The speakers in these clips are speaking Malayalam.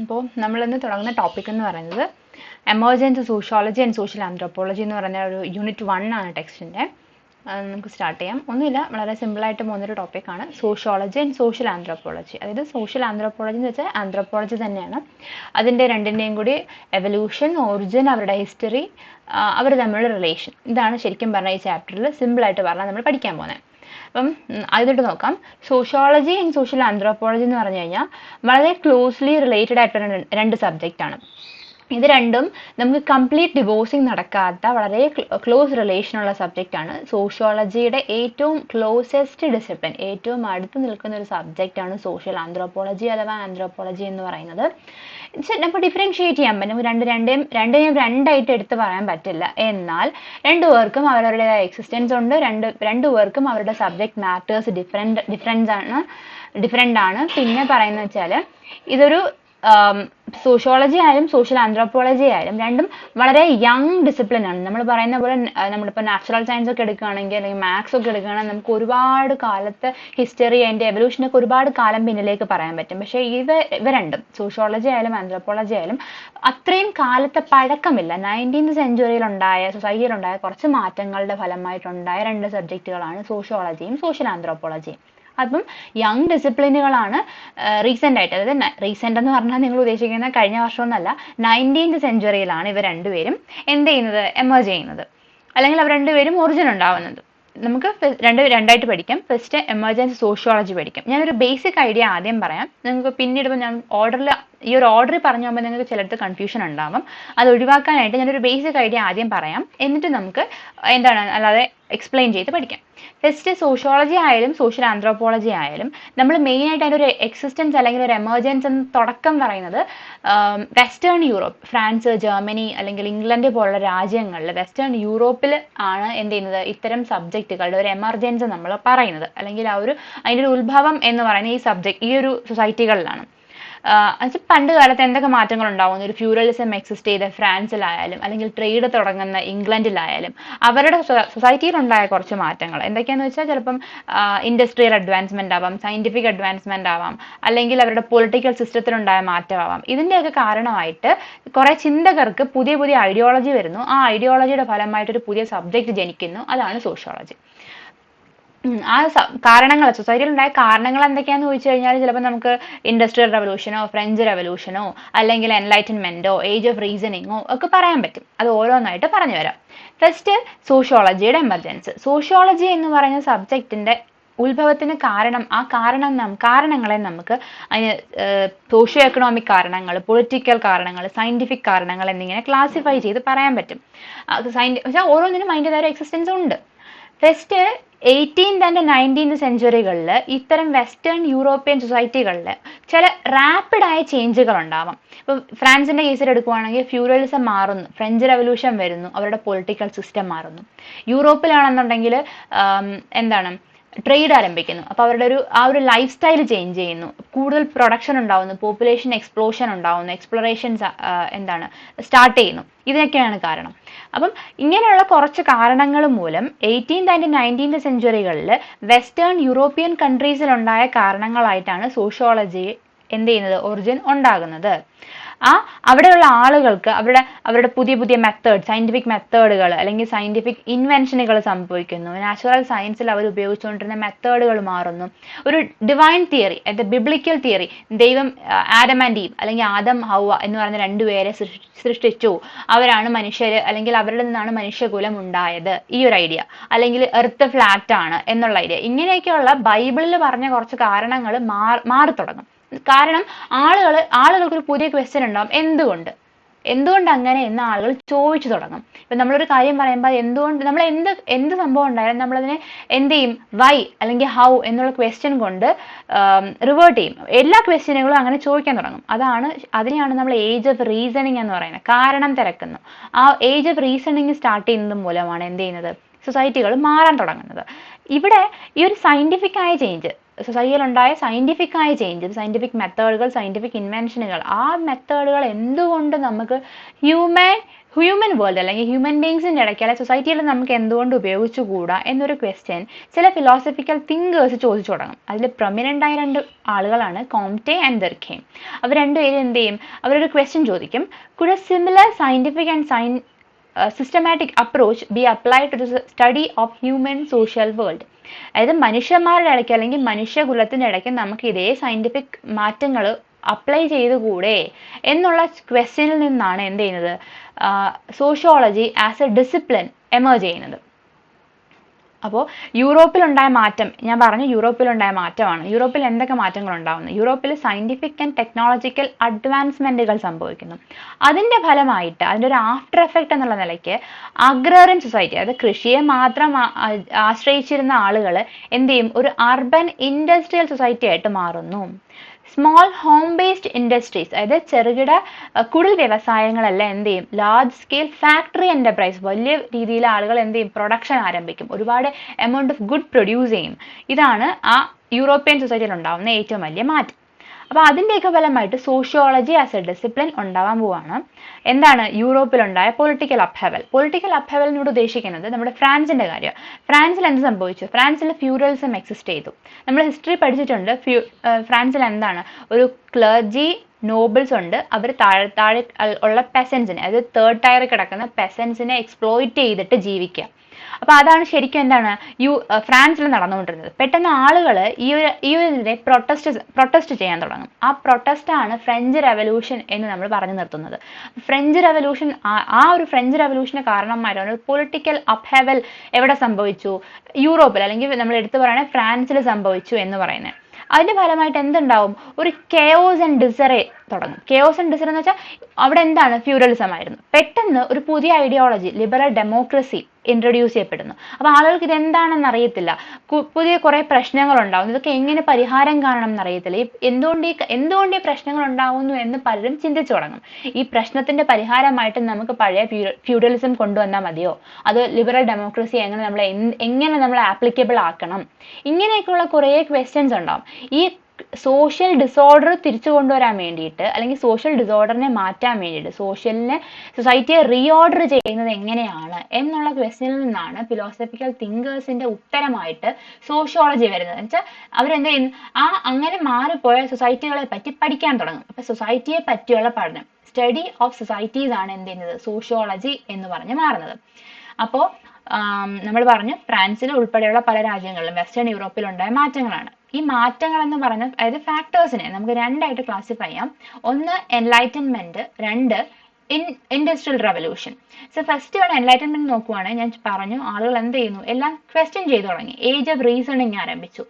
ഇപ്പോൾ നമ്മളിന്ന് തുടങ്ങുന്ന ടോപ്പിക് എന്ന് പറയുന്നത് emergence sociology and social anthropology എന്ന് പറയുന്ന ഒരു യൂണിറ്റ് 1 ആണ് ടെക്സ്റ്റിൻ്റെ. നമുക്ക് സ്റ്റാർട്ട് ചെയ്യാം. ഒന്നുമില്ല, വളരെ സിമ്പിളായിട്ട് പോകുന്നൊരു ടോപ്പിക്കാണ് സോഷ്യോളജി ആൻഡ് സോഷ്യൽ ആന്ത്രോപോളജി. അതായത് സോഷ്യൽ ആന്ത്രോപോളജി എന്ന് വെച്ചാൽ ആന്ത്രോപോളജി തന്നെയാണ്. അതിൻ്റെ രണ്ടിൻ്റെയും കൂടി എവല്യൂഷൻ, ഒറിജിൻ, അവരുടെ ഹിസ്റ്ററി, അവർ തമ്മിലുള്ള റിലേഷൻ, ഇതാണ് ശരിക്കും പറഞ്ഞാൽ ഈ ചാപ്റ്ററിൽ സിമ്പിളായിട്ട് പറഞ്ഞാൽ നമ്മൾ പഠിക്കാൻ പോകുന്നത്. അപ്പം അതിലോട്ട് നോക്കാം. സോഷ്യോളജി ആൻഡ് സോഷ്യൽ ആന്ത്രോപോളജി എന്ന് പറഞ്ഞു കഴിഞ്ഞാൽ വളരെ ക്ലോസ്ലി റിലേറ്റഡ് ആയിട്ടുള്ള രണ്ട് സബ്ജക്റ്റ് ആണ്. ഇത് രണ്ടും നമുക്ക് കംപ്ലീറ്റ് ഡിവോഴ്സിങ് നടക്കാത്ത വളരെ ക്ലോസ് റിലേഷനുള്ള സബ്ജക്റ്റാണ്. സോഷ്യോളജിയുടെ ഏറ്റവും ക്ലോസസ്റ്റ് ഡിസിപ്ലിൻ, ഏറ്റവും അടുത്ത് നിൽക്കുന്ന ഒരു സബ്ജക്റ്റാണ് സോഷ്യൽ ആന്ത്രോപോളജി അഥവാ ആന്ത്രോപോളജി എന്ന് പറയുന്നത്. നമുക്ക് ഡിഫറൻഷിയേറ്റ് ചെയ്യാൻ പറ്റും. രണ്ടിനെയും രണ്ടായിട്ട് എടുത്ത് പറയാൻ പറ്റില്ല. എന്നാൽ രണ്ടുപേർക്കും അവരവരുടേതായ എക്സിസ്റ്റൻസ് ഉണ്ട്. രണ്ടുപേർക്കും അവരുടെ സബ്ജക്ട് മാറ്റേഴ്സ് ഡിഫറെൻ്റ് ആണ്. പിന്നെ പറയുന്നത് വെച്ചാൽ ഇതൊരു സോഷ്യോളജി ആയാലും സോഷ്യൽ ആന്ത്രോപോളജി ആയാലും രണ്ടും വളരെ യങ് ഡിസിപ്ലിൻ ആണ്. നമ്മൾ പറയുന്ന പോലെ നമ്മളിപ്പോൾ നാച്ചുറൽ സയൻസ് ഒക്കെ എടുക്കുകയാണെങ്കിൽ അല്ലെങ്കിൽ മാത്സ് ഒക്കെ എടുക്കുകയാണെങ്കിൽ നമുക്ക് ഒരുപാട് കാലത്തെ ഹിസ്റ്ററി, അതിൻ്റെ എവല്യൂഷനൊക്കെ ഒരുപാട് കാലം പിന്നിലേക്ക് പറയാൻ പറ്റും. പക്ഷേ ഇവ രണ്ടും സോഷ്യോളജി ആയാലും ആന്ത്രോപോളജി ആയാലും അത്രയും കാലത്തെ പഴക്കമില്ല. 19th സെഞ്ച്വറിയിലുണ്ടായ സൊസൈറ്റിയിലുണ്ടായ കുറച്ച് മാറ്റങ്ങളുടെ ഫലമായിട്ടുണ്ടായ രണ്ട് സബ്ജക്റ്റുകളാണ് സോഷ്യോളജിയും സോഷ്യൽ ആന്ത്രോപോളജിയും. അപ്പം യങ് ഡിസിപ്ലിനുകളാണ് റീസെൻ്റ് ആയിട്ട്, അതായത് റീസെൻ്റ് എന്ന് പറഞ്ഞാൽ നിങ്ങൾ ഉദ്ദേശിക്കുന്ന കഴിഞ്ഞ വർഷമൊന്നുമല്ല, 19th സെഞ്ച്വറിയിലാണ് ഇവർ രണ്ടുപേരും എന്ത് ചെയ്യുന്നത്, എമേർജ് ചെയ്യുന്നത്, അല്ലെങ്കിൽ അവർ രണ്ടുപേരും ഒറിജിൻ ഉണ്ടാവുന്നത്. നമുക്ക് രണ്ടായിട്ട് പഠിക്കാം. ഫസ്റ്റ് എമർജൻസി സോഷ്യോളജി പഠിക്കാം. ഞാനൊരു ബേസിക് ഐഡിയ ആദ്യം പറയാം. നിങ്ങൾക്ക് പിന്നീട് ഞാൻ ഈ ഒരു ഓർഡറിൽ പറഞ്ഞു പോകുമ്പോൾ നിങ്ങൾക്ക് ചിലടത്ത് കൺഫ്യൂഷൻ ഉണ്ടാവും. അത് ഒഴിവാക്കാനായിട്ട് ഞാനൊരു ബേസിക് ഐഡിയ ആദ്യം പറയാം, എന്നിട്ട് നമുക്ക് എന്താണ് അല്ലാതെ എക്സ്പ്ലെയിൻ ചെയ്ത് പഠിക്കാം. ഫസ്റ്റ് സോഷ്യോളജി ആയാലും സോഷ്യൽ ആന്ത്രോപോളജി ആയാലും നമ്മൾ മെയിനായിട്ട് അതിൻ്റെ ഒരു എക്സിസ്റ്റൻസ് അല്ലെങ്കിൽ ഒരു എമർജൻസ് എന്ന് തുടക്കം പറയുന്നത് വെസ്റ്റേൺ യൂറോപ്പ്, ഫ്രാൻസ്, ജർമ്മനി അല്ലെങ്കിൽ ഇംഗ്ലണ്ട് പോലുള്ള രാജ്യങ്ങളിൽ വെസ്റ്റേൺ യൂറോപ്പിൽ ആണ് എന്ത് ചെയ്യുന്നത്, ഇത്തരം സബ്ജക്റ്റുകളുടെ ഒരു എമർജൻസ് നമ്മൾ പറയുന്നത്, അല്ലെങ്കിൽ അതിൻ്റെ ഒരു ഉത്ഭവം എന്ന് പറയുന്നത് ഈ ഒരു സൊസൈറ്റികളിലാണ്. പണ്ട് കാലത്ത് എന്തൊക്കെ മാറ്റങ്ങൾ ഉണ്ടാവുന്നു, ഒരു ഫ്യൂഡലിസം എക്സിസ്റ്റ് ചെയ്ത ഫ്രാൻസിലായാലും അല്ലെങ്കിൽ ട്രേഡ് തുടങ്ങുന്ന ഇംഗ്ലണ്ടിലായാലും അവരുടെ സൊസൈറ്റിയിലുണ്ടായ കുറച്ച് മാറ്റങ്ങൾ എന്തൊക്കെയാണെന്ന് വെച്ചാൽ ചിലപ്പം ഇൻഡസ്ട്രിയൽ അഡ്വാൻസ്മെന്റ് ആവാം, സയന്റിഫിക് അഡ്വാൻസ്മെന്റ് ആവാം, അല്ലെങ്കിൽ അവരുടെ പൊളിറ്റിക്കൽ സിസ്റ്റത്തിലുണ്ടായ മാറ്റമാവാം. ഇതിൻ്റെയൊക്കെ കാരണമായിട്ട് കുറെ ചിന്തകർക്ക് പുതിയ പുതിയ ഐഡിയോളജി വരുന്നു. ആ ഐഡിയോളജിയുടെ ഫലമായിട്ടൊരു പുതിയ സബ്ജക്റ്റ് ജനിക്കുന്നു. അതാണ് സോഷ്യോളജി. ആ കാരണങ്ങൾ, സൊസൈറ്റിയിലുണ്ടായ കാരണങ്ങൾ എന്തൊക്കെയാണെന്ന് ചോദിച്ചു കഴിഞ്ഞാൽ ചിലപ്പോൾ നമുക്ക് ഇൻഡസ്ട്രിയൽ റെവല്യൂഷനോ ഫ്രഞ്ച് റെവല്യൂഷനോ അല്ലെങ്കിൽ എൻലൈറ്റൻമെന്റോ ഏജ് ഓഫ് റീസണിങ്ങോ ഒക്കെ പറയാൻ പറ്റും. അത് ഓരോന്നായിട്ട് പറഞ്ഞു വരാം. First സോഷ്യോളജിയുടെ emergence. സോഷ്യോളജി എന്ന് പറയുന്ന സബ്ജക്റ്റിന്റെ ഉത്ഭവത്തിന് കാരണങ്ങളെ നമുക്ക് അതിന് സോഷ്യോ എക്കണോമിക് കാരണങ്ങൾ, പൊളിറ്റിക്കൽ കാരണങ്ങൾ, സയന്റിഫിക് കാരണങ്ങൾ എന്നിങ്ങനെ ക്ലാസിഫൈ ചെയ്ത് പറയാൻ പറ്റും. ഓരോന്നിനും അതിൻ്റെതായ എക്സിസ്റ്റൻസ് ഉണ്ട്. ഫസ്റ്റ് 18th and 19th സെഞ്ച്വറികളിൽ ഇത്തരം വെസ്റ്റേൺ യൂറോപ്യൻ സൊസൈറ്റികളിൽ ചില റാപ്പിഡായ ചേഞ്ചുകൾ ഉണ്ടാവാം. ഇപ്പോൾ ഫ്രാൻസിന്റെ കേസിൽ എടുക്കുവാണെങ്കിൽ ഫ്യൂഡലിസം മാറുന്നു, ഫ്രഞ്ച് റെവല്യൂഷൻ വരുന്നു, അവരുടെ പൊളിറ്റിക്കൽ സിസ്റ്റം മാറുന്നു. യൂറോപ്പിലാണെന്നുണ്ടെങ്കിൽ ട്രേഡ് ആരംഭിക്കുന്നു, അപ്പോൾ അവരുടെ ഒരു ലൈഫ് സ്റ്റൈൽ ചേഞ്ച് ചെയ്യുന്നു, കൂടുതൽ പ്രൊഡക്ഷൻ ഉണ്ടാവുന്നു, പോപ്പുലേഷൻ എക്സ്പ്ലോഷൻ ഉണ്ടാവുന്നു, എക്സ്പ്ലോറേഷൻസ് സ്റ്റാർട്ട് ചെയ്യുന്നു. ഇതിനൊക്കെയാണ് കാരണം. അപ്പം ഇങ്ങനെയുള്ള കുറച്ച് കാരണങ്ങൾ മൂലം 18th and 19th സെഞ്ച്വറികളിൽ വെസ്റ്റേൺ യൂറോപ്യൻ കൺട്രീസിലുണ്ടായ കാരണങ്ങളായിട്ടാണ് സോഷ്യോളജി എന്ത് ചെയ്യുന്നത്, ഒറിജിൻ ഉണ്ടാകുന്നത്. അവിടെയുള്ള ആളുകൾക്ക് അവരുടെ പുതിയ പുതിയ മെത്തേഡ്, സയന്റിഫിക് മെത്തേഡുകൾ അല്ലെങ്കിൽ സയന്റിഫിക് ഇൻവെൻഷനുകൾ സംഭവിക്കുന്നു. നാച്ചുറൽ സയൻസിൽ അവർ ഉപയോഗിച്ചുകൊണ്ടിരുന്ന മെത്തേഡുകൾ മാറുന്നു. ഒരു ഡിവൈൻ തിയറി, ബിബ്ലിക്കൽ തിയറി, ദൈവം ആഡം ആൻഡ് ഈവ് അല്ലെങ്കിൽ ആദം ഹൗവ എന്ന് പറയുന്ന രണ്ടുപേരെ സൃഷ്ടിച്ചു, അവരാണ് മനുഷ്യർ അല്ലെങ്കിൽ അവരുടെ നിന്നാണ് മനുഷ്യകുലം ഉണ്ടായത്, ഈ ഒരു ഐഡിയ, അല്ലെങ്കിൽ എർത്ത് ഫ്ലാറ്റ് ആണ് എന്നുള്ള ഐഡിയ, ഇങ്ങനെയൊക്കെയുള്ള ബൈബിളിൽ പറഞ്ഞ കുറച്ച് കാരണങ്ങൾ മാറി തുടങ്ങും. കാരണം ആളുകൾക്കൊരു പുതിയ ക്വസ്റ്റ്യൻ ഉണ്ടാവും, എന്തുകൊണ്ട് അങ്ങനെ എന്ന് ആളുകൾ ചോദിച്ചു തുടങ്ങും. ഇപ്പം നമ്മളൊരു കാര്യം പറയുമ്പോൾ എന്തുകൊണ്ട്, നമ്മൾ എന്ത് സംഭവം ഉണ്ടായാലും നമ്മളതിനെ എന്ത് ചെയ്യും, വൈ അല്ലെങ്കിൽ ഹൗ എന്നുള്ള ക്വസ്റ്റ്യൻ കൊണ്ട് റിവേർട്ട് ചെയ്യും. എല്ലാ ക്വസ്റ്റ്യനുകളും അങ്ങനെ ചോദിക്കാൻ തുടങ്ങും. അതിനെയാണ് നമ്മൾ ഏജ് ഓഫ് റീസണിങ് എന്ന് പറയുന്നത്. കാരണം തിരക്കുന്നു. ആ ഏജ് ഓഫ് റീസണിങ് സ്റ്റാർട്ട് ചെയ്യുന്നത് മൂലമാണ് എന്ത് ചെയ്യുന്നത്, സൊസൈറ്റികൾ മാറാൻ തുടങ്ങുന്നത്. ഇവിടെ ഈ ഒരു സയന്റിഫിക്കായ ചേഞ്ച്, സൊസൈറ്റിയിലുണ്ടായ സയന്റിഫിക്കായ ചേഞ്ചസ്, സയന്റിഫിക് മെത്തേഡുകൾ, സയന്റിഫിക് ഇൻവെൻഷനുകൾ, ആ മെത്തേഡുകൾ എന്തുകൊണ്ട് നമുക്ക് ഹ്യൂമൻ ഹ്യൂമൻ വേൾഡ് അല്ലെങ്കിൽ ഹ്യൂമൻ ബീങ്സിന്റെ ഇടയ്ക്ക് അല്ലെങ്കിൽ സൊസൈറ്റിയിൽ നമുക്ക് എന്തുകൊണ്ട് ഉപയോഗിച്ചുകൂടാ എന്നൊരു ക്വസ്റ്റ്യൻ ചില ഫിലോസഫിക്കൽ തിങ്കേഴ്സ് ചോദിച്ചു തുടങ്ങും. അതിൽ പ്രൊമിനന്റ് ആയ രണ്ട് ആളുകളാണ് കോംറ്റെ ആൻഡ് ദർഖെയിം. അവർ രണ്ടുപേരും എന്ത് ചെയ്യും, അവരൊരു ക്വസ്റ്റ്യൻ ചോദിക്കും, could a similar scientific and systematic approach be applied to the study of human social world. അതായത് മനുഷ്യന്മാരുടെ ഇടയ്ക്ക് അല്ലെങ്കിൽ മനുഷ്യകുലത്തിന്റെ ഇടയ്ക്ക് നമുക്ക് ഇതേ സയന്റിഫിക് മാറ്റങ്ങൾ അപ്ലൈ ചെയ്തുകൂടെ എന്നുള്ള ക്വസ്റ്റ്യനിൽ നിന്നാണ് എന്ത് ചെയ്യുന്നത്, sociology as A discipline emerge ചെയ്യുന്നത്. അപ്പോൾ യൂറോപ്പിലുണ്ടായ മാറ്റം, ഞാൻ പറഞ്ഞു യൂറോപ്പിലുണ്ടായ മാറ്റമാണ്. യൂറോപ്പിൽ എന്തൊക്കെ മാറ്റങ്ങൾ ഉണ്ടാകുന്നു? യൂറോപ്പിൽ സയന്റിഫിക് ആൻഡ് ടെക്നോളജിക്കൽ അഡ്വാൻസ്മെന്റുകൾ സംഭവിക്കുന്നു. അതിന്റെ ഫലമായിട്ട് അതിന്റെ ഒരു ആഫ്റ്റർ എഫക്റ്റ് എന്നുള്ള നിലയ്ക്ക് അഗ്രേറിയൻ സൊസൈറ്റി, അതായത് കൃഷിയെ മാത്രം ആശ്രയിച്ചിരുന്ന ആളുകൾ എന്ത് ചെയ്യും, ഒരു അർബൻ ഇൻഡസ്ട്രിയൽ സൊസൈറ്റി ആയിട്ട് മാറുന്നു. സ്മോൾ ഹോം ബേസ്ഡ് ഇൻഡസ്ട്രീസ്, അതായത് ചെറുകിട കുടിൽ വ്യവസായങ്ങളെല്ലാം എന്ത് ചെയ്യും, ലാർജ് സ്കെയിൽ ഫാക്ടറി എന്റർപ്രൈസ്, വലിയ രീതിയിൽ ആളുകൾ എന്ത് ചെയ്യും, പ്രൊഡക്ഷൻ ആരംഭിക്കും, ഒരുപാട് എമൗണ്ട് ഓഫ് ഗുഡ് പ്രൊഡ്യൂസ് ചെയ്യും. ഇതാണ് ആ യൂറോപ്യൻ സൊസൈറ്റിയിൽ ഉണ്ടാകുന്ന ഏറ്റവും വലിയ മാറ്റം. അപ്പോൾ അതിൻ്റെയൊക്കെ ഫലമായിട്ട് സോഷ്യോളജി ആസ് എ ഡിസിപ്ലിൻ ഉണ്ടാവാൻ പോവാണ്. എന്താണ് യൂറോപ്പിലുണ്ടായ പൊളിറ്റിക്കൽ അപ്ഹെവൽ? പൊളിറ്റിക്കൽ അപ്ഹെവലിനോട് ഉദ്ദേശിക്കുന്നത് നമ്മുടെ ഫ്രാൻസിന്റെ കാര്യം. ഫ്രാൻസിൽ എന്ത് സംഭവിച്ചു? ഫ്രാൻസിൽ ഫ്യൂഡലിസം എക്സിസ്റ്റ് ചെയ്തു. നമ്മൾ ഹിസ്റ്ററി പഠിച്ചിട്ടുണ്ട്. ഫ്രാൻസിൽ എന്താണ്, ഒരു ക്ലർജി നോബിൾസ് ഉണ്ട്, അവർ താഴെ ഉള്ള പെസൻസിനെ, അതായത് തേർഡ് ടയറിൽ കിടക്കുന്ന പെസൻസിനെ എക്സ്പ്ലോയിറ്റ് ചെയ്തിട്ട് ജീവിക്കുക. അപ്പൊ അതാണ് ശരിക്കും എന്താണ് ഫ്രാൻസിൽ നടന്നുകൊണ്ടിരുന്നത്. പെട്ടെന്ന് ആളുകൾ ഇതിനെ പ്രൊട്ടസ്റ്റ് ചെയ്യാൻ തുടങ്ങും. ആ പ്രൊട്ടസ്റ്റ് ആണ് ഫ്രഞ്ച് റെവല്യൂഷൻ എന്ന് നമ്മൾ പറഞ്ഞു നിർത്തുന്നത്. ഫ്രഞ്ച് റെവല്യൂഷൻ, ആ ഒരു ഫ്രഞ്ച് റെവല്യൂഷന് കാരണമായിട്ടാണ് പൊളിറ്റിക്കൽ അപ്ഹെവൽ എവിടെ സംഭവിച്ചു, യൂറോപ്പിൽ, അല്ലെങ്കിൽ നമ്മൾ എടുത്തു പറയുന്നത് ഫ്രാൻസിൽ സംഭവിച്ചു എന്ന് പറയുന്നത്. അതിന്റെ ഫലമായിട്ട് എന്തുണ്ടാവും, ഒരു കെയോസ് ആൻഡ് ഡിസറെ തുടങ്ങും. കെയോസ് ആൻഡ് ഡിസർ എന്ന് വെച്ചാൽ അവിടെ എന്താണ്, ഫ്യൂഡലിസം ആയിരുന്നു. പെട്ടെന്ന് ഒരു പുതിയ ഐഡിയോളജി, ലിബറൽ ഡെമോക്രസി ഇൻട്രൊഡ്യൂസ് ചെയ്യപ്പെടുന്നു. അപ്പൊ ആളുകൾക്ക് ഇത് എന്താണെന്ന് അറിയത്തില്ല, പുതിയ കുറെ പ്രശ്നങ്ങൾ ഉണ്ടാവും, ഇതൊക്കെ എങ്ങനെ പരിഹാരം കാണണം എന്നറിയത്തില്ല. എന്തുകൊണ്ട് ഈ പ്രശ്നങ്ങൾ ഉണ്ടാവുന്നു എന്ന് പലരും ചിന്തിച്ചു തുടങ്ങും. ഈ പ്രശ്നത്തിന്റെ പരിഹാരമായിട്ട് നമുക്ക് പഴയ ഫ്യൂഡലിസം കൊണ്ടുവന്നാൽ മതിയോ, അത് ലിബറൽ ഡെമോക്രസി എങ്ങനെ നമ്മൾ ആപ്ലിക്കബിൾ ആക്കണം, ഇങ്ങനെയൊക്കെയുള്ള കുറെ ക്വസ്റ്റ്യൻസ് ഉണ്ടാവും. ഈ സോഷ്യൽ ഡിസോർഡർ തിരിച്ചു കൊണ്ടുവരാൻ വേണ്ടിയിട്ട്, അല്ലെങ്കിൽ സോഷ്യൽ ഡിസോർഡറിനെ മാറ്റാൻ വേണ്ടിയിട്ട്, സൊസൈറ്റിയെ റീഓർഡർ ചെയ്യുന്നത് എങ്ങനെയാണ് എന്നുള്ള ക്വസ്റ്റ്യനിൽ നിന്നാണ് ഫിലോസഫിക്കൽ തിങ്കേഴ്സിന്റെ ഉത്തരമായിട്ട് സോഷ്യോളജി വരുന്നത്. എന്നുവെച്ചാൽ അവരെന്ത് ചെയ്യുന്നു, അങ്ങനെ മാറിപ്പോയ സൊസൈറ്റികളെ പറ്റി പഠിക്കാൻ തുടങ്ങും. അപ്പൊ സൊസൈറ്റിയെ പറ്റിയുള്ള പഠനം, സ്റ്റഡി ഓഫ് സൊസൈറ്റീസ് ആണ് എന്ത് ചെയ്യുന്നത്, സോഷ്യോളജി എന്ന് പറഞ്ഞ് മാറുന്നത്. അപ്പോൾ നമ്മൾ പറഞ്ഞു ഫ്രാൻസിൽ ഉൾപ്പെടെയുള്ള പല രാജ്യങ്ങളിലും വെസ്റ്റേൺ യൂറോപ്പിൽ ഉണ്ടായ മാറ്റങ്ങളാണ്. ഈ മാറ്റങ്ങൾ എന്ന് പറഞ്ഞ, അതായത് ഫാക്ടേഴ്സിനെ നമുക്ക് രണ്ടായിട്ട് ക്ലാസിഫൈ ചെയ്യാം. ഒന്ന് എൻലൈറ്റൻമെന്റ്, രണ്ട് ഇൻഡസ്ട്രിയൽ റെവല്യൂഷൻ. സോ ഫസ്റ്റ് ഇവിടെ എൻലൈറ്റൻമെന്റ് നോക്കുവാണെങ്കിൽ ഞാൻ പറഞ്ഞു ആളുകൾ എന്ത് ചെയ്യുന്നു, എല്ലാം ക്വസ്റ്റ്യൻ ചെയ്തു തുടങ്ങി, ഏജ് ഓഫ് റീസണിങ് ആരംഭിച്ചു.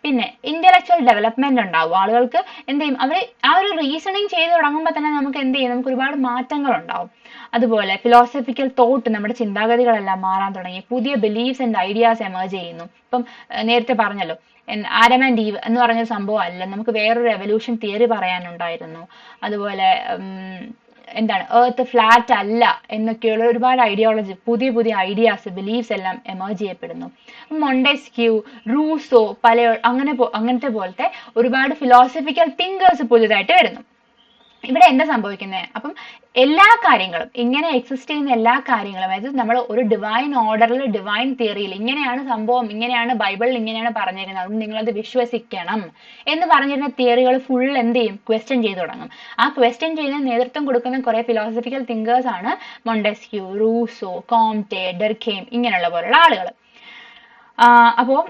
പിന്നെ ഇന്റലക്ച്വൽ ഡെവലപ്മെന്റ് ഉണ്ടാവും. ആളുകൾക്ക് എന്ത് ചെയ്യും, അവർ ആ ഒരു റീസണിങ് ചെയ്ത് തുടങ്ങുമ്പോൾ തന്നെ നമുക്ക് എന്ത് ചെയ്യും, നമുക്ക് ഒരുപാട് മാറ്റങ്ങൾ ഉണ്ടാവും. അതുപോലെ ഫിലോസഫിക്കൽ തോട്ട്, നമ്മുടെ ചിന്താഗതികളെല്ലാം മാറാൻ തുടങ്ങി, പുതിയ ബിലീഫ്സ് ആൻഡ് ഐഡിയാസ് എമേർജ് ചെയ്യുന്നു. ഇപ്പം നേരത്തെ പറഞ്ഞല്ലോ, ആഡം ആൻഡ് ഈവ് എന്ന് പറഞ്ഞ സംഭവം അല്ല, നമുക്ക് വേറൊരു എവല്യൂഷൻ തിയറി പറയാനുണ്ടായിരുന്നു. അതുപോലെ എന്താണ്, എർത്ത് ഫ്ലാറ്റ് അല്ല എന്നൊക്കെയുള്ള ഒരുപാട് ഐഡിയോളജി, പുതിയ ഐഡിയാസ്, ബിലീഫ്സ് എല്ലാം എമേർജ് ചെയ്യപ്പെടുന്നു. മൊണ്ടെസ്ക്യൂ, റൂസോ, അങ്ങനത്തെ പോലത്തെ ഒരുപാട് ഫിലോസഫിക്കൽ തിങ്കേഴ്സ് പുതിയതായിട്ട് വരുന്നു. ഇവിടെ എന്താ സംഭവിക്കുന്നത്, അപ്പം എല്ലാ കാര്യങ്ങളും, ഇങ്ങനെ എക്സിസ്റ്റ് ചെയ്യുന്ന എല്ലാ കാര്യങ്ങളും, അതായത് നമ്മൾ ഒരു ഡിവൈൻ ഓർഡറിൽ, ഡിവൈൻ തിയറിയിൽ ഇങ്ങനെയാണ് സംഭവം, ഇങ്ങനെയാണ് ബൈബിളിൽ ഇങ്ങനെയാണ് പറഞ്ഞിരുന്നത്, അതുകൊണ്ട് നിങ്ങളത് വിശ്വസിക്കണം എന്ന് പറഞ്ഞിരുന്ന തിയറികൾ ഫുൾ എന്ത് ചെയ്യും, ക്വസ്റ്റ്യൻ ചെയ്തു തുടങ്ങും. ആ ക്വസ്റ്റ്യൻ ചെയ്യുന്ന നേതൃത്വം കൊടുക്കുന്ന കുറെ ഫിലോസഫിക്കൽ തിങ്കേഴ്സ് ആണ് മൊണ്ടെസ്ക്യൂ, റൂസോ, കോംറ്റെ, ഡർഖെയിം ഇങ്ങനെയുള്ള പോലുള്ള ആളുകൾ. അപ്പോൾ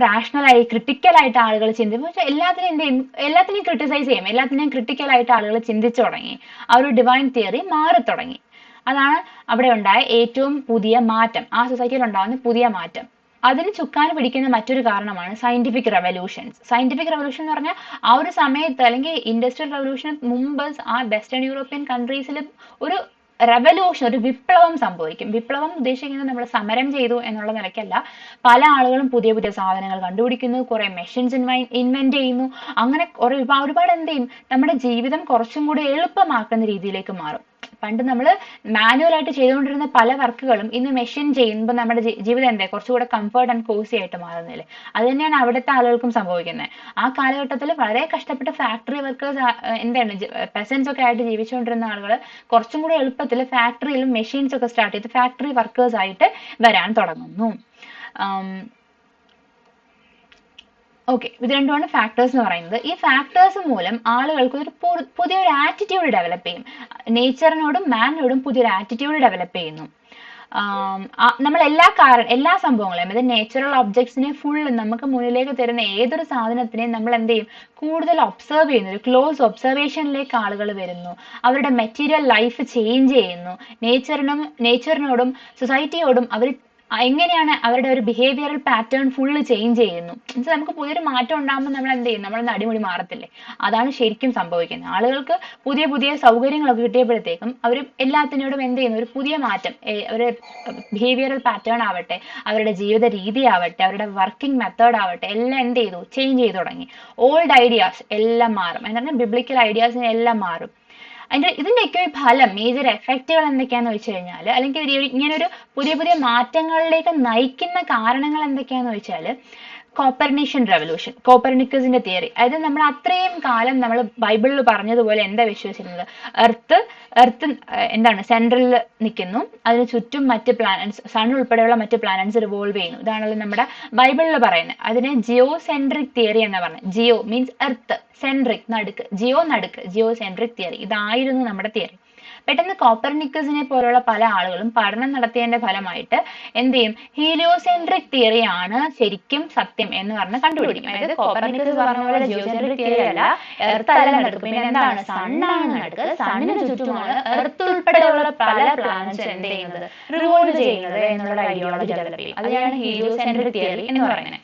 റാഷണലായി, ക്രിട്ടിക്കലായിട്ട് ആളുകൾ ചിന്തിക്കും. പക്ഷെ എല്ലാത്തിനെയും ക്രിട്ടിസൈസ് ചെയ്യും, എല്ലാത്തിനെയും ക്രിട്ടിക്കലായിട്ട് ആളുകൾ ചിന്തിച്ചു തുടങ്ങി. ആ ഒരു ഡിവൈൻ തിയറി മാറി തുടങ്ങി. അതാണ് അവിടെ ഉണ്ടായ ഏറ്റവും പുതിയ മാറ്റം, ആ സൊസൈറ്റിയിൽ ഉണ്ടാകുന്ന പുതിയ മാറ്റം. അതിന് ചുക്കാൻ പിടിക്കുന്ന മറ്റൊരു കാരണമാണ് സയന്റിഫിക് റെവല്യൂഷൻസ്. സയന്റിഫിക് റെവല്യൂഷൻ എന്ന് പറഞ്ഞാൽ ആ ഒരു സമയത്ത്, അല്ലെങ്കിൽ ഇൻഡസ്ട്രിയൽ റെവല്യൂഷന് മുമ്പ് ആ വെസ്റ്റേൺ യൂറോപ്യൻ കൺട്രീസിൽ ഒരു റെവല്യൂഷൻ, ഒരു വിപ്ലവം സംഭവിക്കും. വിപ്ലവം ഉദ്ദേശിക്കുന്നത് നമ്മൾ സമരം ചെയ്തു എന്നുള്ള നിലയ്ക്കല്ല. പല ആളുകളും പുതിയ സാധനങ്ങൾ കണ്ടുപിടിക്കുന്നു, കുറെ മെഷീൻസ് ഇൻവെന്റ് ചെയ്യുന്നു. അങ്ങനെ ഒരുപാട് എന്ത് ചെയ്യും, നമ്മുടെ ജീവിതം കുറച്ചും കൂടി എളുപ്പമാക്കുന്ന രീതിയിലേക്ക് മാറും. പണ്ട് നമ്മൾ മാനുവലായിട്ട് ചെയ്തുകൊണ്ടിരുന്ന പല വർക്കുകളും ഇന്ന് മെഷീൻ ചെയ്യുമ്പോൾ നമ്മുടെ ജീവിതം എന്താ കുറച്ചുകൂടെ കംഫർട്ട് ആൻഡ് കോസി ആയിട്ട് മാറുന്നില്ലേ? അത് തന്നെയാണ് അവിടുത്തെ ആളുകൾക്കും സംഭവിക്കുന്നത്. ആ കാലഘട്ടത്തിൽ വളരെ കഷ്ടപ്പെട്ട് ഫാക്ടറി വർക്കേഴ്സ് എന്താണ് പെസൻസ് ഒക്കെ ആയിട്ട് ജീവിച്ചുകൊണ്ടിരുന്ന ആളുകൾ കുറച്ചും കൂടെ എളുപ്പത്തിൽ ഫാക്ടറിയിലും മെഷീൻസ് ഒക്കെ സ്റ്റാർട്ട് ചെയ്ത് ഫാക്ടറി വർക്കേഴ്സ് ആയിട്ട് വരാൻ തുടങ്ങുന്നു. ഓക്കെ, ഇത് രണ്ടുമാണ് ഫാക്ടേഴ്സ് എന്ന് പറയുന്നത്. ഈ ഫാക്ടേഴ്സ് മൂലം ആളുകൾക്ക് ഒരു പുതിയൊരു ആറ്റിറ്റ്യൂഡ് ഡെവലപ്പ് ചെയ്യും. നേച്ചറിനോടും മാനിനോടും പുതിയൊരു ആറ്റിറ്റ്യൂഡ് ഡെവലപ്പ് ചെയ്യുന്നു. നമ്മൾ എല്ലാ സംഭവങ്ങളെയും, അതായത് നേച്ചുറൽ ഒബ്ജക്ട്സിനെ ഫുള്ള് നമുക്ക് മുന്നിലേക്ക് തരുന്ന ഏതൊരു സാധനത്തിനെയും നമ്മൾ എന്ത് ചെയ്യും, കൂടുതൽ ഒബ്സർവ് ചെയ്യുന്നു. ഒരു ക്ലോസ് ഒബ്സർവേഷനിലേക്ക് ആളുകൾ വരുന്നു. അവരുടെ മെറ്റീരിയൽ ലൈഫ് ചേഞ്ച് ചെയ്യുന്നു. നേച്ചറിനോടും സൊസൈറ്റിയോടും അവർ എങ്ങനെയാണ് അവരുടെ ഒരു ബിഹേവിയറൽ പാറ്റേൺ ഫുള്ള് ചേഞ്ച് ചെയ്യുന്നു. എന്നുവെച്ചാൽ നമുക്ക് പുതിയൊരു മാറ്റം ഉണ്ടാകുമ്പോൾ നമ്മൾ എന്ത് ചെയ്യും, നമ്മളൊന്ന് അടിമുടി മാറത്തില്ലേ? അതാണ് ശരിക്കും സംഭവിക്കുന്നത്. ആളുകൾക്ക് പുതിയ പുതിയ സൗകര്യങ്ങളൊക്കെ കിട്ടിയപ്പോഴത്തേക്കും അവർ എല്ലാത്തിനോടും എന്ത് ചെയ്യുന്നു, ഒരു പുതിയ മാറ്റം, ഒരു ബിഹേവിയറൽ പാറ്റേൺ ആവട്ടെ, അവരുടെ ജീവിത രീതി ആവട്ടെ, അവരുടെ വർക്കിംഗ് മെത്തേഡ് ആവട്ടെ, എല്ലാം എന്ത് ചെയ്തു, ചേഞ്ച് ചെയ്തു തുടങ്ങി. ഓൾഡ് ഐഡിയാസ് എല്ലാം മാറും. എന്നാൽ ബിബ്ലിക്കൽ ഐഡിയാസിന് എല്ലാം മാറും. ഇതിന്റെയൊക്കെ ഒരു ഫലം, മേജർ എഫക്റ്റുകൾ എന്തൊക്കെയാന്ന് വെച്ച് കഴിഞ്ഞാൽ, അല്ലെങ്കിൽ ഇങ്ങനൊരു പുതിയ പുതിയ മാറ്റങ്ങളിലേക്ക് നയിക്കുന്ന കാരണങ്ങൾ എന്തൊക്കെയാന്ന് വെച്ചാൽ, കോപ്പർനിഷ്യൻ റെവല്യൂഷൻ, കോപ്പർനിക്കസിന്റെ തിയറി. അതായത് നമ്മൾ അത്രയും കാലം നമ്മൾ ബൈബിളിൽ പറഞ്ഞതുപോലെ എന്താ വിശ്വസിക്കുന്നത്, എർത്ത് എന്താണ് സെൻട്രലിൽ നിൽക്കുന്നു, അതിന് ചുറ്റും മറ്റ് പ്ലാനറ്റ്സ്, സൺ ഉൾപ്പെടെയുള്ള മറ്റ് പ്ലാനറ്റ്സ് റിവോൾവ് ചെയ്യുന്നു. ഇതാണല്ലോ നമ്മുടെ ബൈബിളിൽ പറയുന്നത്. അതിനെ ജിയോ സെൻട്രിക് തിയറി എന്നാ പറഞ്ഞത്. ജിയോ മീൻസ് എർത്ത്, സെൻട്രിക് നടുക്ക്, ജിയോ സെൻട്രിക് തിയറി. ഇതായിരുന്നു നമ്മുടെ തിയറി. പെട്ടെന്ന് കോപ്പർനിക്കസിനെ പോലുള്ള പല ആളുകളും പഠനം നടത്തിയതിന്റെ ഫലമായിട്ട് എന്ത് ചെയ്യും, ഹീലിയോസെൻട്രിക് തിയറിയാണ് ശരിക്കും സത്യം എന്ന് പറഞ്ഞ് കണ്ടുപിടിക്കും. അതായത് കോപ്പർനിക്കസ് പറഞ്ഞ പോലെ ജിയോസെൻട്രിക് തിയറി അല്ല, എർത്ത് അല്ല നടുക്ക്, പിന്നെ എന്താണ്, സണ്ണാണ് നടുക്ക്, സണ്ണിന് ചുറ്റുമാണ് എർത്ത് ഉൾപ്പെടെയുള്ള പല പ്ലാനറ്റ്സ് എന്ത് ചെയ്യുന്നത്, റിവോൾവ് ചെയ്യുന്നത് എന്നുള്ള ഐഡിയോളജി ഡെവലപ്പ് ചെയ്യും. അതാണ് ഹീലിയോസെൻട്രിക് തിയറി എന്ന് പറയുന്നത്.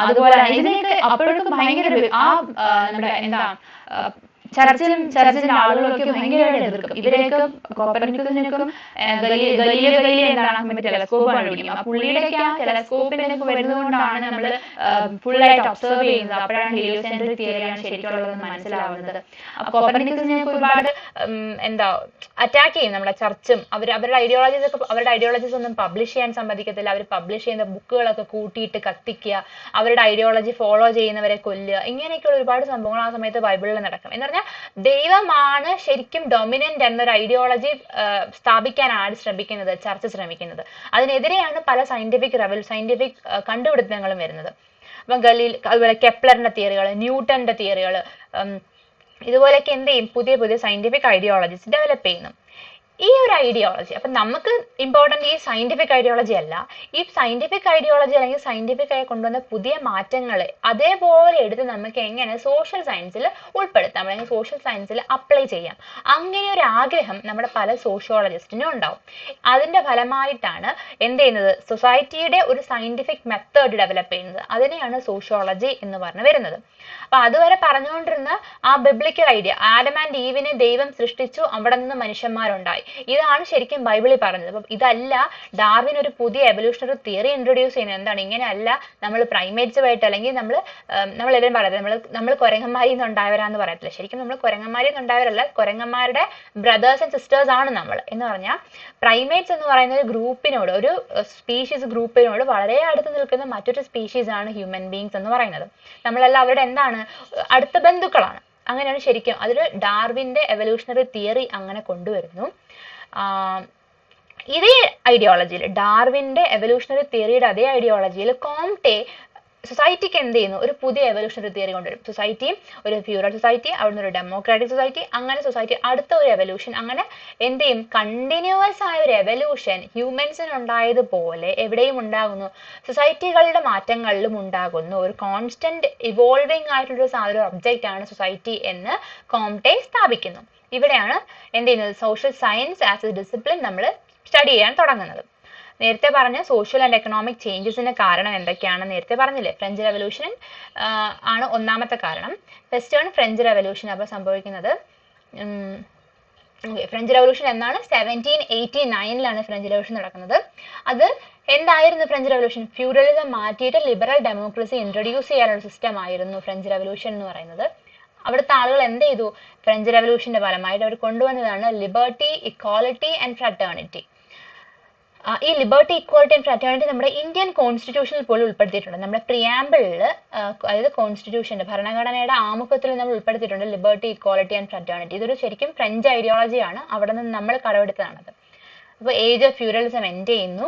അതുപോലെ ഇതിനൊക്കെ അപ്പോഴൊക്കെ ഭയങ്കര നമ്മുടെ എന്താ ചർച്ചിന്റെ ആളുകളൊക്കെ ഭയങ്കരമായിട്ട് എതിർക്കും. ഇവരെയൊക്കെ കോപ്പർനിക്കസിനൊക്കെ ഗലീലിയോ എന്താണ് ടെലസ്കോപ്പ് കണ്ടുപിടിക്കും. ആ പുള്ളിയുടെയൊക്കെ ആ ടെലസ്കോപ്പിനൊക്കെ വരുന്നതുകൊണ്ടാണ് നമ്മൾ ഫുള്ളായിട്ട് ഒബ്സർവ് ചെയ്യുന്നത്. അപ്പോഴാണ് ഹീലിയോസെൻട്രിക് തിയറിയാണ് ശരിക്കുള്ളതെന്ന് മനസ്സിലാവുന്നത്. കോപ്പർനിക്കസിനൊക്കെ ഒരുപാട് അറ്റാക്ക് ചെയ്യും നമ്മുടെ ചർച്ചും. അവരുടെ ഐഡിയോളജീസ് ഒന്നും പബ്ലിഷ് ചെയ്യാൻ സമ്മതിക്കത്തില്ല. അവർ പബ്ലിഷ് ചെയ്യുന്ന ബുക്കുകളൊക്കെ കൂട്ടിയിട്ട് കത്തിക്കുക, അവരുടെ ഐഡിയോളജി ഫോളോ ചെയ്യുന്നവരെ കൊല്ലുക, ഇങ്ങനെയൊക്കെയുള്ള ഒരുപാട് സംഭവങ്ങൾ ആ സമയത്ത് ബൈബിളിൽ നടക്കും. എന്ന് പറഞ്ഞാൽ ദൈവമാണ് ശരിക്കും ഡൊമിനന്റ് എന്നൊരു ഐഡിയോളജി സ്ഥാപിക്കാനാണ് ചർച്ച ശ്രമിക്കുന്നത്. അതിനെതിരെയാണ് പല സയന്റിഫിക് കണ്ടുപിടുത്തങ്ങളും വരുന്നത്. അപ്പം അതുപോലെ കെപ്ലറിന്റെ തിയറികൾ, ന്യൂട്ടന്റെ തിയറികൾ, ഇതുപോലെയൊക്കെ എന്ത് ചെയ്യും, പുതിയ പുതിയ സയന്റിഫിക് ഐഡിയോളജീസ് ഡെവലപ്പ് ചെയ്യുന്നു. ഈ ഒരു ഐഡിയോളജി, അപ്പൊ നമുക്ക് ഇമ്പോർട്ടന്റ് ഈ സയന്റിഫിക് ഐഡിയോളജി അല്ല, ഈ സയന്റിഫിക് ഐഡിയോളജി അല്ലെങ്കിൽ സയന്റിഫിക് ആയി കൊണ്ടുവന്ന പുതിയ മാറ്റങ്ങളെ അതേപോലെ എടുത്ത് നമുക്ക് എങ്ങനെ സോഷ്യൽ സയൻസിൽ ഉൾപ്പെടുത്താം, അല്ലെങ്കിൽ സോഷ്യൽ സയൻസിൽ അപ്ലൈ ചെയ്യാം, അങ്ങനെ ഒരു ആഗ്രഹം നമ്മുടെ പല സോഷ്യോളജിസ്റ്റിനും ഉണ്ടാവും. അതിന്റെ ഫലമായിട്ടാണ് എന്ത് ചെയ്യുന്നത്, സൊസൈറ്റിയുടെ ഒരു സയന്റിഫിക് മെത്തേഡ് ഡെവലപ്പ് ചെയ്യുന്നത്. അതിനെയാണ് സോഷ്യോളജി എന്ന് പറഞ്ഞു വരുന്നത്. അപ്പൊ അതുവരെ പറഞ്ഞുകൊണ്ടിരുന്ന ആ ബിബ്ലിക്കൽ ഐഡിയ, ആഡം ആൻഡ് ഈവിനെ ദൈവം സൃഷ്ടിച്ചു, അവിടെ നിന്ന് മനുഷ്യന്മാരുണ്ടായി, ഇതാണ് ശരിക്കും ബൈബിളിൽ പറഞ്ഞത്. അപ്പം ഇതല്ല ഡാർവിൻ ഒരു പുതിയ എവല്യൂഷണറി തിയറി ഇൻട്രൊഡ്യൂസ് ചെയ്യുന്നത്. എന്താണ്, ഇങ്ങനെയല്ല നമ്മൾ പ്രൈമേറ്റ്സുമായിട്ട്, അല്ലെങ്കിൽ നമ്മളെല്ലാവരും പറയുന്നത് നമ്മൾ കുരങ്ങന്മാരിൽ നിന്ന് ഉണ്ടായവരാന്ന് പറയത്തില്ല. ശരിക്കും നമ്മൾ കുരങ്ങന്മാരിൽ നിന്ന് ഉണ്ടായവരല്ല, കുരങ്ങന്മാരുടെ ബ്രദേഴ്സ് ആൻഡ് സിസ്റ്റേഴ്സ് ആണ് നമ്മൾ. എന്ന് പറഞ്ഞാൽ പ്രൈമേറ്റ്സ് എന്ന് പറയുന്ന ഒരു ഗ്രൂപ്പിനോട്, ഒരു സ്പീഷീസ് ഗ്രൂപ്പിനോട് വളരെ അടുത്ത് നിൽക്കുന്ന മറ്റൊരു സ്പീഷീസ് ആണ് ഹ്യൂമൻ ബീങ്സ് എന്ന് പറയുന്നത്. നമ്മളെല്ലാം അവരുടെ എന്താണ്, അടുത്ത ബന്ധുക്കളാണ്. അങ്ങനെയാണ് ശരിക്കും അതൊരു ഡാർവിന്റെ എവല്യൂഷണറി തിയറി അങ്ങനെ കൊണ്ടുവരുന്നു. ഇതേ ഐഡിയോളജിയിൽ, ഡാർവിന്റെ എവല്യൂഷണറി തിയറിയുടെ അതേ ഐഡിയോളജിയിൽ കോംറ്റെ സൊസൈറ്റിക്ക് എന്ത് ചെയ്യുന്നു, ഒരു പുതിയ എവല്യൂഷണറി തിയറി കൊണ്ടുവരും. സൊസൈറ്റി ഒരു ഫ്യൂഡൽ സൊസൈറ്റി, അവിടുന്ന് ഒരു ഡെമോക്രാറ്റിക് സൊസൈറ്റി, അങ്ങനെ സൊസൈറ്റി അടുത്ത ഒരു എവല്യൂഷൻ, അങ്ങനെ എന്ത് ചെയ്യും, കണ്ടിന്യൂവസ് ആയ ഒരു എവല്യൂഷൻ ഹ്യൂമൻസിന് ഉണ്ടായതുപോലെ എവിടെയും ഉണ്ടാകുന്നു, സൊസൈറ്റികളുടെ മാറ്റങ്ങളിലും ഉണ്ടാകുന്നു. ഒരു കോൺസ്റ്റന്റ് ഇവോൾവിംഗ് ആയിട്ടുള്ള ഒരു ഒബ്ജക്റ്റ് ആണ് സൊസൈറ്റി എന്ന് കോംറ്റെ സ്ഥാപിക്കുന്നു. ഇവിടെയാണ് എന്ത് ചെയ്യുന്നത്, social science as A discipline നമ്മൾ സ്റ്റഡി ചെയ്യാൻ തുടങ്ങുന്നത്. നേരത്തെ പറഞ്ഞ സോഷ്യൽ ആൻഡ് എക്കണോമിക് ചേഞ്ചസിന് കാരണം എന്തൊക്കെയാണ് നേരത്തെ പറഞ്ഞില്ലേ, ഫ്രഞ്ച് റെവല്യൂഷൻ ആണ് ഒന്നാമത്തെ കാരണം. ഫസ്റ്റ് ആണ് ഫ്രഞ്ച് റെവല്യൂഷൻ. അപ്പോൾ സംഭവിക്കുന്നത് ഫ്രഞ്ച് റെവല്യൂഷൻ എന്നാണ് 1789 ഫ്രഞ്ച് റെവല്യൂഷൻ നടക്കുന്നത്. അത് എന്തായിരുന്നു ഫ്രഞ്ച് റെവല്യൂഷൻ? ഫ്യൂഡലിസം മാറ്റിയിട്ട് ലിബറൽ ഡെമോക്രസി ഇൻട്രൊഡ്യൂസ് ചെയ്യാനുള്ള സിസ്റ്റം ആയിരുന്നു ഫ്രഞ്ച് റെവല്യൂഷൻ എന്ന് പറയുന്നത്. അവിടുത്തെ ആളുകൾ എന്ത് ചെയ്തു? ഫ്രഞ്ച് റെവല്യൂഷന്റെ ഫലമായിട്ട് അവർ കൊണ്ടുവന്നതാണ് ലിബർട്ടി, ഇക്വാളിറ്റി ആൻഡ് ഫ്രറ്റേണിറ്റി. ഈ ലിബർട്ടി, ഇക്വാലിറ്റി ആൻഡ് ഫ്രറ്റേണിറ്റി നമ്മുടെ ഇന്ത്യൻ കോൺസ്റ്റിറ്റ്യൂഷനിൽ പോലും ഉൾപ്പെടുത്തിയിട്ടുണ്ട്. നമ്മുടെ പ്രിയാമ്പിളിൽ, അതായത് കോൺസ്റ്റിറ്റ്യൂഷന്റെ ഭരണഘടനയുടെ ആമുഖത്തിൽ നമ്മൾ ഉൾപ്പെടുത്തിയിട്ടുണ്ട് ലിബർട്ടി, ഇക്വാലിറ്റി ആൻഡ് ഫ്രറ്റേണിറ്റി. ഇതൊരു ശരിക്കും ഫ്രഞ്ച് ഐഡിയോളജിയാണ്, അവിടെ നിന്ന് നമ്മൾ കടമെടുത്തതാണത്. അപ്പോൾ ഏജ് ഓഫ് ഫ്യൂഡലിസം എൻഡ് ചെയ്യുന്നു.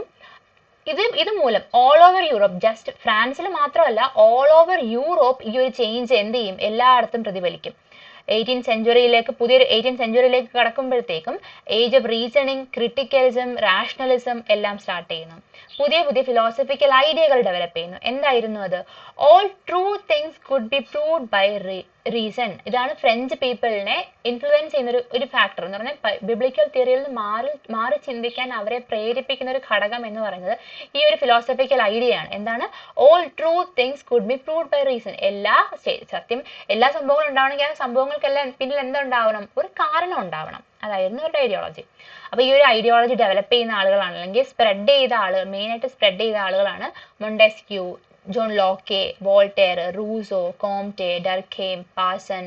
ഇത് മൂലം ഓൾ ഓവർ യൂറോപ്പ്, ജസ്റ്റ് ഫ്രാൻസിൽ മാത്രമല്ല ഓൾ ഓവർ യൂറോപ്പ് ഈ ഒരു ചേഞ്ച് എന്ത് ചെയ്യും? എല്ലായിടത്തും പ്രതിഫലിക്കും. 18th സെഞ്ചുറിയിലേക്ക് കടക്കുമ്പോഴത്തേക്കും age of reasoning, criticalism, rationalism എല്ലാം സ്റ്റാർട്ട് ചെയ്യുന്നു. പുതിയ പുതിയ ഫിലോസഫിക്കൽ ഐഡിയകൾ ഡെവലപ്പ് ചെയ്യുന്നു. എന്തായിരുന്നു അത്? All true things could be proved by reason. ഇതാണ് ഫ്രഞ്ച് പീപ്പിളിനെ ഇൻഫ്ലുവൻസ് ചെയ്യുന്ന ഒരു ഫാക്ടർ എന്ന് പറഞ്ഞാൽ ബിബ്ലിക്കൽ തിയറിയിൽ നിന്ന് മാറി ചിന്തിക്കാൻ അവരെ പ്രേരിപ്പിക്കുന്ന ഒരു ഘടകം എന്ന് പറയുന്നത് ഈ ഒരു ഫിലോസഫിക്കൽ ഐഡിയ ആണ്. എന്താണ്? All true things could be proved by reason. എല്ലാ സംഭവങ്ങളും ഉണ്ടാവണമെങ്കിൽ ആ സംഭവങ്ങൾക്കെല്ലാം പിന്നിൽ എന്തുണ്ടാവണം? ഒരു കാരണം ഉണ്ടാവണം. അതായിരുന്നു അവരുടെ ഐഡിയോളജി. അപ്പൊ ഈ ഒരു ഐഡിയോളജി ഡെവലപ്പ് ചെയ്യുന്ന ആളുകളാണ്, അല്ലെങ്കിൽ മെയിനായിട്ട് സ്പ്രെഡ് ചെയ്ത ആളുകളാണ് മൊണ്ടസ്ക്യൂ, ജോൺ ലോക്കെ, വോൾട്ടയർ, റൂസോ, കോംറ്റെ, ഡർഖെയിം, പാസൺ,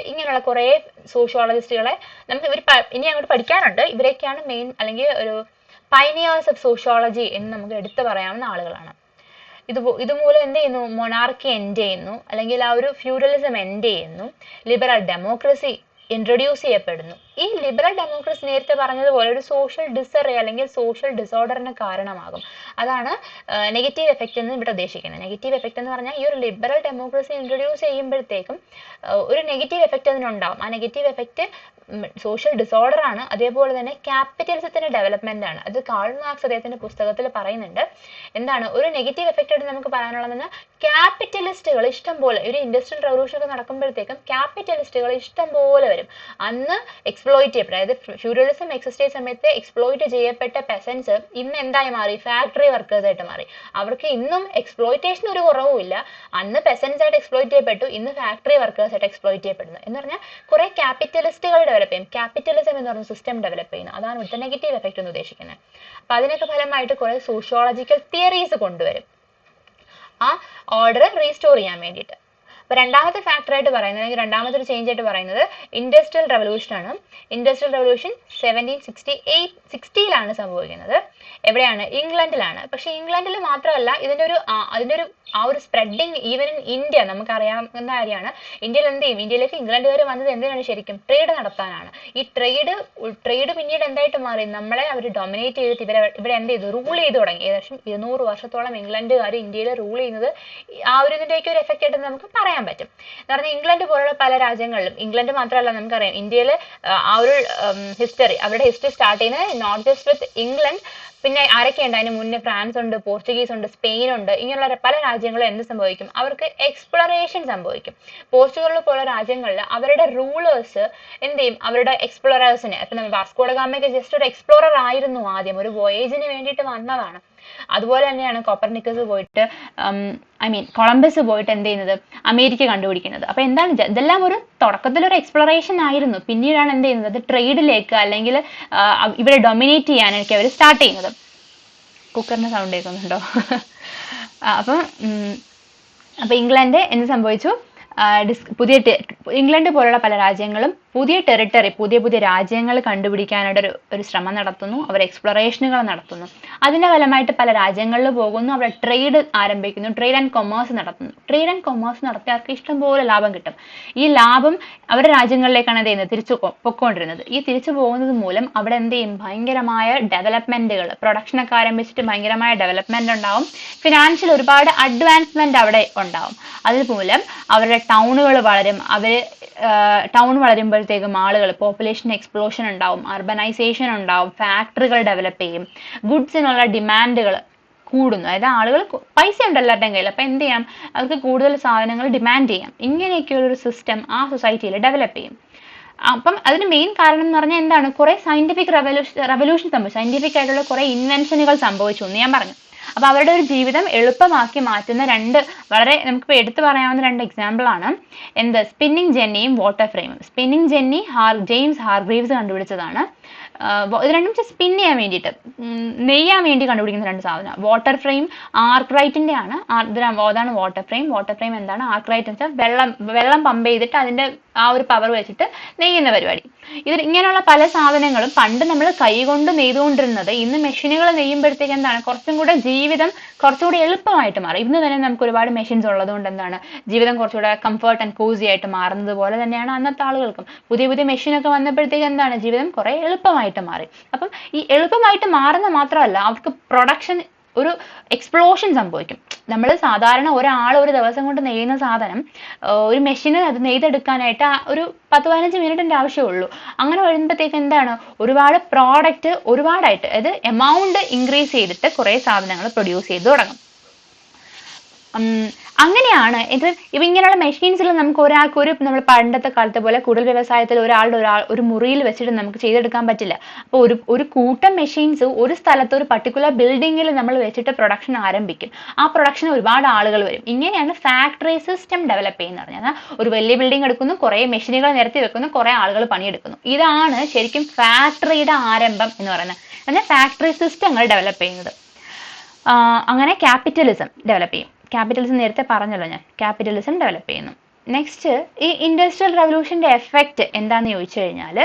ഇങ്ങനെയുള്ള കുറെ സോഷ്യോളജിസ്റ്റുകളെ നമുക്ക് ഇനി അങ്ങോട്ട് പഠിക്കാനുണ്ട്. ഇവരൊക്കെയാണ് മെയിൻ, അല്ലെങ്കിൽ ഒരു പൈനിയേഴ്സ് ഓഫ് സോഷ്യോളജി എന്ന് നമുക്ക് എടുത്തു പറയാവുന്ന ആളുകളാണ്. ഇതുമൂലം എന്ത് ചെയ്യുന്നു? മൊണാർക്കി എൻഡ് ചെയ്യുന്നു, അല്ലെങ്കിൽ ആ ഒരു ഫ്യൂഡലിസം എൻഡ് ചെയ്യുന്നു. ലിബറൽ ഡെമോക്രസി ഇൻട്രൊഡ്യൂസ് ചെയ്യപ്പെടുന്നു. ഈ ലിബറൽ ഡെമോക്രസി നേരത്തെ പറഞ്ഞതുപോലെ ഒരു സോഷ്യൽ ഡിസറേ അല്ലെങ്കിൽ സോഷ്യൽ ഡിസോർഡറിന് കാരണമാകും. അതാണ് നെഗറ്റീവ് എഫക്റ്റ് എന്ന് ഇവിടെ ഉദ്ദേശിക്കുന്നത്. നെഗറ്റീവ് എഫക്റ്റ് എന്ന് പറഞ്ഞാൽ ഈ ഒരു ലിബറൽ ഡെമോക്രസി ഇൻട്രൊഡ്യൂസ് ചെയ്യുമ്പോഴത്തേക്കും ഒരു നെഗറ്റീവ് എഫക്റ്റ് അതിനുണ്ടാവും. ആ നെഗറ്റീവ് എഫക്റ്റ് സോഷ്യൽ ഡിസോർഡർ ആണ്. അതേപോലെ തന്നെ ക്യാപിറ്റലിസത്തിന്റെ ഡെവലപ്മെന്റ് ആണ്. അത് കാൾ മാർക്സ് അദ്ദേഹത്തിന്റെ പുസ്തകത്തിൽ പറയുന്നുണ്ട്. എന്താണ് ഒരു നെഗറ്റീവ് എഫക്റ്റ് ആയിട്ട് നമുക്ക് പറയാനുള്ളതെന്ന്? ക്യാപിറ്റലിസ്റ്റുകൾ ഇഷ്ടം പോലെ, ഒരു ഇൻഡസ്ട്രിയൽ റവല്യൂഷൻ ഒക്കെ നടക്കുമ്പോഴത്തേക്കും ക്യാപിറ്റലിസ്റ്റുകൾ ഇഷ്ടം പോലെ വരും. അന്ന് എക്സ്പ്ലോയിറ്റ് ചെയ്യപ്പെട്ട, അതായത് ഫ്യൂഡലിസം എക്സിസ്റ്റ് ചെയ്ത സമയത്ത് എക്സ്പ്ലോയിറ്റ് ചെയ്യപ്പെട്ട പെസൻസ് ഇന്ന് എന്തായി മാറി? ഫാക്ടറി വർക്കേഴ്സ് ആയിട്ട് മാറി. അവർക്ക് ഇന്നും എക്സ്പ്ലോയിറ്റേഷൻ ഒരു കുറവുമില്ല. അന്ന് പെസൻസ് ആയിട്ട് എക്സ്പ്ലോയിറ്റ് ചെയ്യപ്പെട്ടു, ഇന്ന് ഫാക്ടറി വർക്കേഴ്സ് ആയിട്ട് എക്സ്പ്ലോയിറ്റ് ചെയ്യപ്പെടുന്നു. എന്ന് പറഞ്ഞാൽ കുറെ ക്യാപിറ്റലിസ്റ്റുകൾ ഡെവലപ്പ് ചെയ്യും. ക്യാപിറ്റലിസം എന്ന് പറഞ്ഞ സിസ്റ്റം ഡെവലപ്പ് ചെയ്യുന്നു. അതാണ് ഇവിടുത്തെ നെഗറ്റീവ് എഫക്റ്റ് എന്ന് ഉദ്ദേശിക്കുന്നത്. അപ്പൊ അതിനൊക്കെ ഫലമായിട്ട് കുറെ സോഷ്യോളജിക്കൽ തിയറീസ് കൊണ്ടുവരും ആ ഓർഡർ റീസ്റ്റോർ ചെയ്യാൻ വേണ്ടിയിട്ട്. അപ്പൊ രണ്ടാമത്തെ ഫാക്ടർ ആയിട്ട് പറയുന്നത്, അല്ലെങ്കിൽ രണ്ടാമത്തെ ഒരു ചേഞ്ച് ആയിട്ട് പറയുന്നത് ഇൻഡസ്ട്രിയൽ റവല്യൂഷൻ ആണ്. ഇൻഡസ്ട്രിയൽ റവല്യൂഷൻ 1760-ലാണ് സംഭവിക്കുന്നത്. എവിടെയാണ്? ഇംഗ്ലണ്ടിലാണ്. പക്ഷെ ഇംഗ്ലണ്ടിൽ മാത്രമല്ല, അതിന്റെ ഒരു ആ ഒരു സ്പ്രെഡിങ് ഈവൻ ഇൻ ഇന്ത്യ നമുക്കറിയാവുന്ന കാര്യമാണ്. ഇന്ത്യയിൽ എന്ത് ചെയ്യും? ഇന്ത്യയിലേക്ക് ഇംഗ്ലണ്ടുകാർ വന്നത് എന്തിനാണ്? ശരിക്കും ട്രേഡ് നടത്താനാണ്. ഈ ട്രേഡ് പിന്നീട് എന്തായിട്ട് മാറി? നമ്മളെ അവർ ഡൊമിനേറ്റ് ചെയ്തിട്ട് ഇവിടെ എന്ത് ചെയ്തു? റൂൾ ചെയ്തു തുടങ്ങി. ഏകദേശം 200 വർഷത്തോളം ഇംഗ്ലണ്ടുകാർ ഇന്ത്യയിൽ റൂൾ ചെയ്യുന്നത് ആ ഒരു ഇതിന്റെയൊക്കെ ഒരു എഫക്റ്റ് ആയിട്ട് നമുക്ക് പറയാൻ പറ്റും. എന്ന് പറഞ്ഞാൽ ഇംഗ്ലണ്ട് പോലുള്ള പല രാജ്യങ്ങളിലും, ഇംഗ്ലണ്ട് മാത്രമല്ല നമുക്കറിയാം ഇന്ത്യയിൽ ആ ഒരു ഹിസ്റ്ററി, അവരുടെ ഹിസ്റ്ററി സ്റ്റാർട്ട് ചെയ്യുന്നത് നോട്ട് ജസ്റ്റ് വിത്ത് ഇംഗ്ലണ്ട്, പിന്നെ ആരൊക്കെയുണ്ട് അതിന് മുന്നേ? ഫ്രാൻസ് ഉണ്ട്, പോർച്ചുഗീസ് ഉണ്ട്, സ്പെയിൻ ഉണ്ട്. ഇങ്ങനെയുള്ള പല രാജ്യങ്ങളും എന്ത് സംഭവിക്കും? അവർക്ക് എക്സ്പ്ലോറേഷൻ സംഭവിക്കും. പോർച്ചുഗൽ പോലുള്ള രാജ്യങ്ങളിൽ അവരുടെ റൂളേഴ്സ് എന്ത് ചെയ്യും? അവരുടെ എക്സ്പ്ലോറേഴ്സിനെ, ഇപ്പൊ നമ്മൾ വാസ്കോ ഡ ഗാമയൊക്കെ ജസ്റ്റ് ഒരു എക്സ്പ്ലോറർ ആയിരുന്നു, ആദ്യം ഒരു വോയേജിന് വേണ്ടിയിട്ട് വന്നതാണ്. അതുപോലെ തന്നെയാണ് കോപ്പർനിക്കസ് പോയിട്ട് കൊളംബസ് പോയിട്ട് എന്ത് ചെയ്യുന്നത്? അമേരിക്ക കണ്ടുപിടിക്കുന്നത്. അപ്പൊ എന്താണ്? ഇതെല്ലാം ഒരു തുടക്കത്തിലൊരു എക്സ്പ്ലോറേഷൻ ആയിരുന്നു. പിന്നീടാണ് എന്ത് ചെയ്യുന്നത്? അത് ട്രേഡിലേക്ക്, അല്ലെങ്കിൽ ഇവിടെ ഡൊമിനേറ്റ് ചെയ്യാനൊക്കെ അവർ സ്റ്റാർട്ട് ചെയ്യുന്നത്. കുക്കറിന്റെ സൗണ്ട് കേൾക്കുന്നുണ്ടോ? അപ്പൊ ഇംഗ്ലണ്ട് എന്ത് സംഭവിച്ചു? ഇംഗ്ലണ്ട് പോലുള്ള പല രാജ്യങ്ങളും പുതിയ ടെറിട്ടറി, പുതിയ രാജ്യങ്ങൾ കണ്ടുപിടിക്കാനായിട്ട് ഒരു ശ്രമം നടത്തുന്നു. അവർ എക്സ്പ്ലോറേഷനുകൾ നടത്തുന്നു. അതിന്റെ ഫലമായിട്ട് പല രാജ്യങ്ങളിൽ പോകുന്നു. അവിടെ ട്രേഡ് ആരംഭിക്കുന്നു. ട്രേഡ് ആൻഡ് കൊമേഴ്സ് നടത്തുന്നു. ട്രേഡ് ആൻഡ് കൊമേഴ്സ് നടത്തിയവർക്ക് ഇഷ്ടംപോലെ ലാഭം കിട്ടും. ഈ ലാഭം അവരുടെ രാജ്യങ്ങളിലേക്കാണ് എന്ത് ചെയ്യുന്നത്? തിരിച്ചു പൊക്കോണ്ടിരുന്നത്. ഈ തിരിച്ചു പോകുന്നത് മൂലം അവിടെ എന്ത് ചെയ്യും? ഭയങ്കരമായ ഡെവലപ്മെന്റുകൾ, പ്രൊഡക്ഷനൊക്കെ ആരംഭിച്ചിട്ട് ഭയങ്കരമായ ഡെവലപ്മെന്റ് ഉണ്ടാവും. ഫിനാൻഷ്യൽ ഒരുപാട് അഡ്വാൻസ്മെന്റ് അവിടെ ഉണ്ടാവും. അതുമൂലം അവരുടെ ടൗണുകൾ വളരും. ടൗൺ വളരുമ്പോഴത്തേക്കും ആളുകൾ, പോപ്പുലേഷൻ എക്സ്പ്ലോഷൻ ഉണ്ടാവും, അർബനൈസേഷൻ ഉണ്ടാവും, ഫാക്ടറികൾ ഡെവലപ്പ് ചെയ്യും, ഗുഡ്സിനുള്ള ഡിമാൻഡുകൾ കൂടുന്നു. അതായത് ആളുകൾ, പൈസ ഉണ്ട് എല്ലാവരുടെയും കയ്യിൽ, അപ്പൊ എന്ത് ചെയ്യാം? അവർക്ക് കൂടുതൽ സാധനങ്ങൾ ഡിമാൻഡ് ചെയ്യാം. ഇങ്ങനെയൊക്കെയുള്ള ഒരു സിസ്റ്റം ആ സൊസൈറ്റിയിൽ ഡെവലപ്പ് ചെയ്യും. അപ്പം അതിന് മെയിൻ കാരണം എന്ന് പറഞ്ഞാൽ എന്താണ്? കുറെ സയന്റിഫിക് റെവല്യൂഷൻ സംഭവിച്ചു. സയന്റിഫിക് ആയിട്ടുള്ള കുറെ ഇൻവെൻഷനുകൾ സംഭവിച്ചു എന്ന് ഞാൻ പറഞ്ഞു. അപ്പൊ അവരുടെ ഒരു ജീവിതം എളുപ്പമാക്കി മാറ്റുന്ന വളരെ നമുക്ക് എടുത്തു പറയാവുന്ന 2 എക്സാമ്പിൾ ആണ് എന്ത് സ്പിന്നിങ് ജെന്നിയും വാട്ടർ ഫ്രെയിമും. സ്പിന്നിങ് ജെന്നി ജെയിംസ് ഹാർഗ്രീവ്സ് കണ്ടുപിടിച്ചതാണ്. ഇത് രണ്ടും സ്പിൻ ചെയ്യാൻ വേണ്ടിയിട്ട് നെയ്യാൻ വേണ്ടി കണ്ടുപിടിക്കുന്ന 2 സാധനം. വാട്ടർ ഫ്രെയിം ആർക്രൈറ്റിന്റെ ആണ്. അതാണ് വാട്ടർ ഫ്രെയിം. വാട്ടർ ഫ്രെയിം എന്താണ്? ആർക്രൈറ്റ് എന്ന് വെച്ചാൽ വെള്ളം പമ്പ് ചെയ്തിട്ട് അതിന്റെ ആ ഒരു പവർ വെച്ചിട്ട് നെയ്യുന്ന പരിപാടി. ഇങ്ങനെയുള്ള പല സാധനങ്ങളും പണ്ട് നമ്മൾ കൈകൊണ്ട് നെയ്തുകൊണ്ടിരുന്നത് ഇന്ന് മെഷീനുകൾ നെയ്യുമ്പോഴത്തേക്ക് എന്താണ് കുറച്ചും കൂടെ ജീവിതം കുറച്ചുകൂടി എളുപ്പമായിട്ട് മാറി. ഇന്ന് തന്നെ നമുക്ക് ഒരുപാട് മെഷീൻസ് ഉള്ളത് കൊണ്ട് എന്താണ് ജീവിതം കുറച്ചുകൂടെ കംഫർട്ട് ആൻഡ് കോസി ആയിട്ട് മാറുന്നത് പോലെ തന്നെയാണ് അന്നത്തെ ആളുകൾക്കും. പുതിയ പുതിയ മെഷീനൊക്കെ വന്നപ്പോഴത്തേക്ക് എന്താണ് ജീവിതം കുറെ എളുപ്പമായിട്ട് മാറി. അപ്പം ഈ എളുപ്പമായിട്ട് മാറുന്ന മാത്രമല്ല അവർക്ക് പ്രൊഡക്ഷൻ ഒരു എക്സ്പ്ലോഷൻ സംഭവിക്കും. നമ്മൾ സാധാരണ ഒരാൾ ഒരു ദിവസം കൊണ്ട് നെയ്യുന്ന സാധനം ഒരു മെഷീന് അത് നെയ്തെടുക്കാനായിട്ട് ഒരു 10-15 മിനിറ്റിന്റെ ആവശ്യമുള്ളൂ. അങ്ങനെ വരുമ്പോഴത്തേക്ക് എന്താണ് ഒരുപാട് പ്രോഡക്റ്റ് ഒരുപാടായിട്ട് അതായത് എമൗണ്ട് ഇൻക്രീസ് ചെയ്തിട്ട് കുറെ സാധനങ്ങൾ പ്രൊഡ്യൂസ് ചെയ്ത് തുടങ്ങും. അങ്ങനെയാണ് ഇപ്പൊ ഇങ്ങനെയുള്ള മെഷീൻസിൽ നമുക്ക് ഒരാൾക്ക് നമ്മൾ പണ്ടത്തെ കാലത്തെ പോലെ കുടിൽ വ്യവസായത്തിൽ ഒരു മുറിയിൽ വെച്ചിട്ട് നമുക്ക് ചെയ്തെടുക്കാൻ പറ്റില്ല. അപ്പൊ ഒരു കൂട്ടം മെഷീൻസ് ഒരു സ്ഥലത്ത് ഒരു പർട്ടിക്കുലർ ബിൽഡിങ്ങിൽ നമ്മൾ വെച്ചിട്ട് പ്രൊഡക്ഷൻ ആരംഭിക്കും. ആ പ്രൊഡക്ഷൻ ഒരുപാട് ആളുകൾ വരും. ഇങ്ങനെയാണ് ഫാക്ടറി സിസ്റ്റം ഡെവലപ്പ് ചെയ്യുന്നത്. പറഞ്ഞാൽ ഒരു വലിയ ബിൽഡിംഗ് എടുക്കുന്നു, കുറെ മെഷീനുകൾ നിരത്തി വെക്കുന്നു, കുറെ ആളുകൾ പണിയെടുക്കുന്നു. ഇതാണ് ശരിക്കും ഫാക്ടറിയുടെ ആരംഭം എന്ന് പറയുന്നത്. എന്നാൽ ഫാക്ടറി സിസ്റ്റങ്ങൾ ഡെവലപ്പ് ചെയ്യുന്നത്. അങ്ങനെ ക്യാപിറ്റലിസം ഡെവലപ്പ് ചെയ്യും. ക്യാപിറ്റലിസം നേരത്തെ പറഞ്ഞല്ലോ ഞാൻ. ക്യാപിറ്റലിസം ഡെവലപ്പ് ചെയ്യുന്നു. നെക്സ്റ്റ് ഈ ഇൻഡസ്ട്രിയൽ റവല്യൂഷന്റെ എഫക്റ്റ് എന്താണെന്ന് ചോദിച്ചു കഴിഞ്ഞാൽ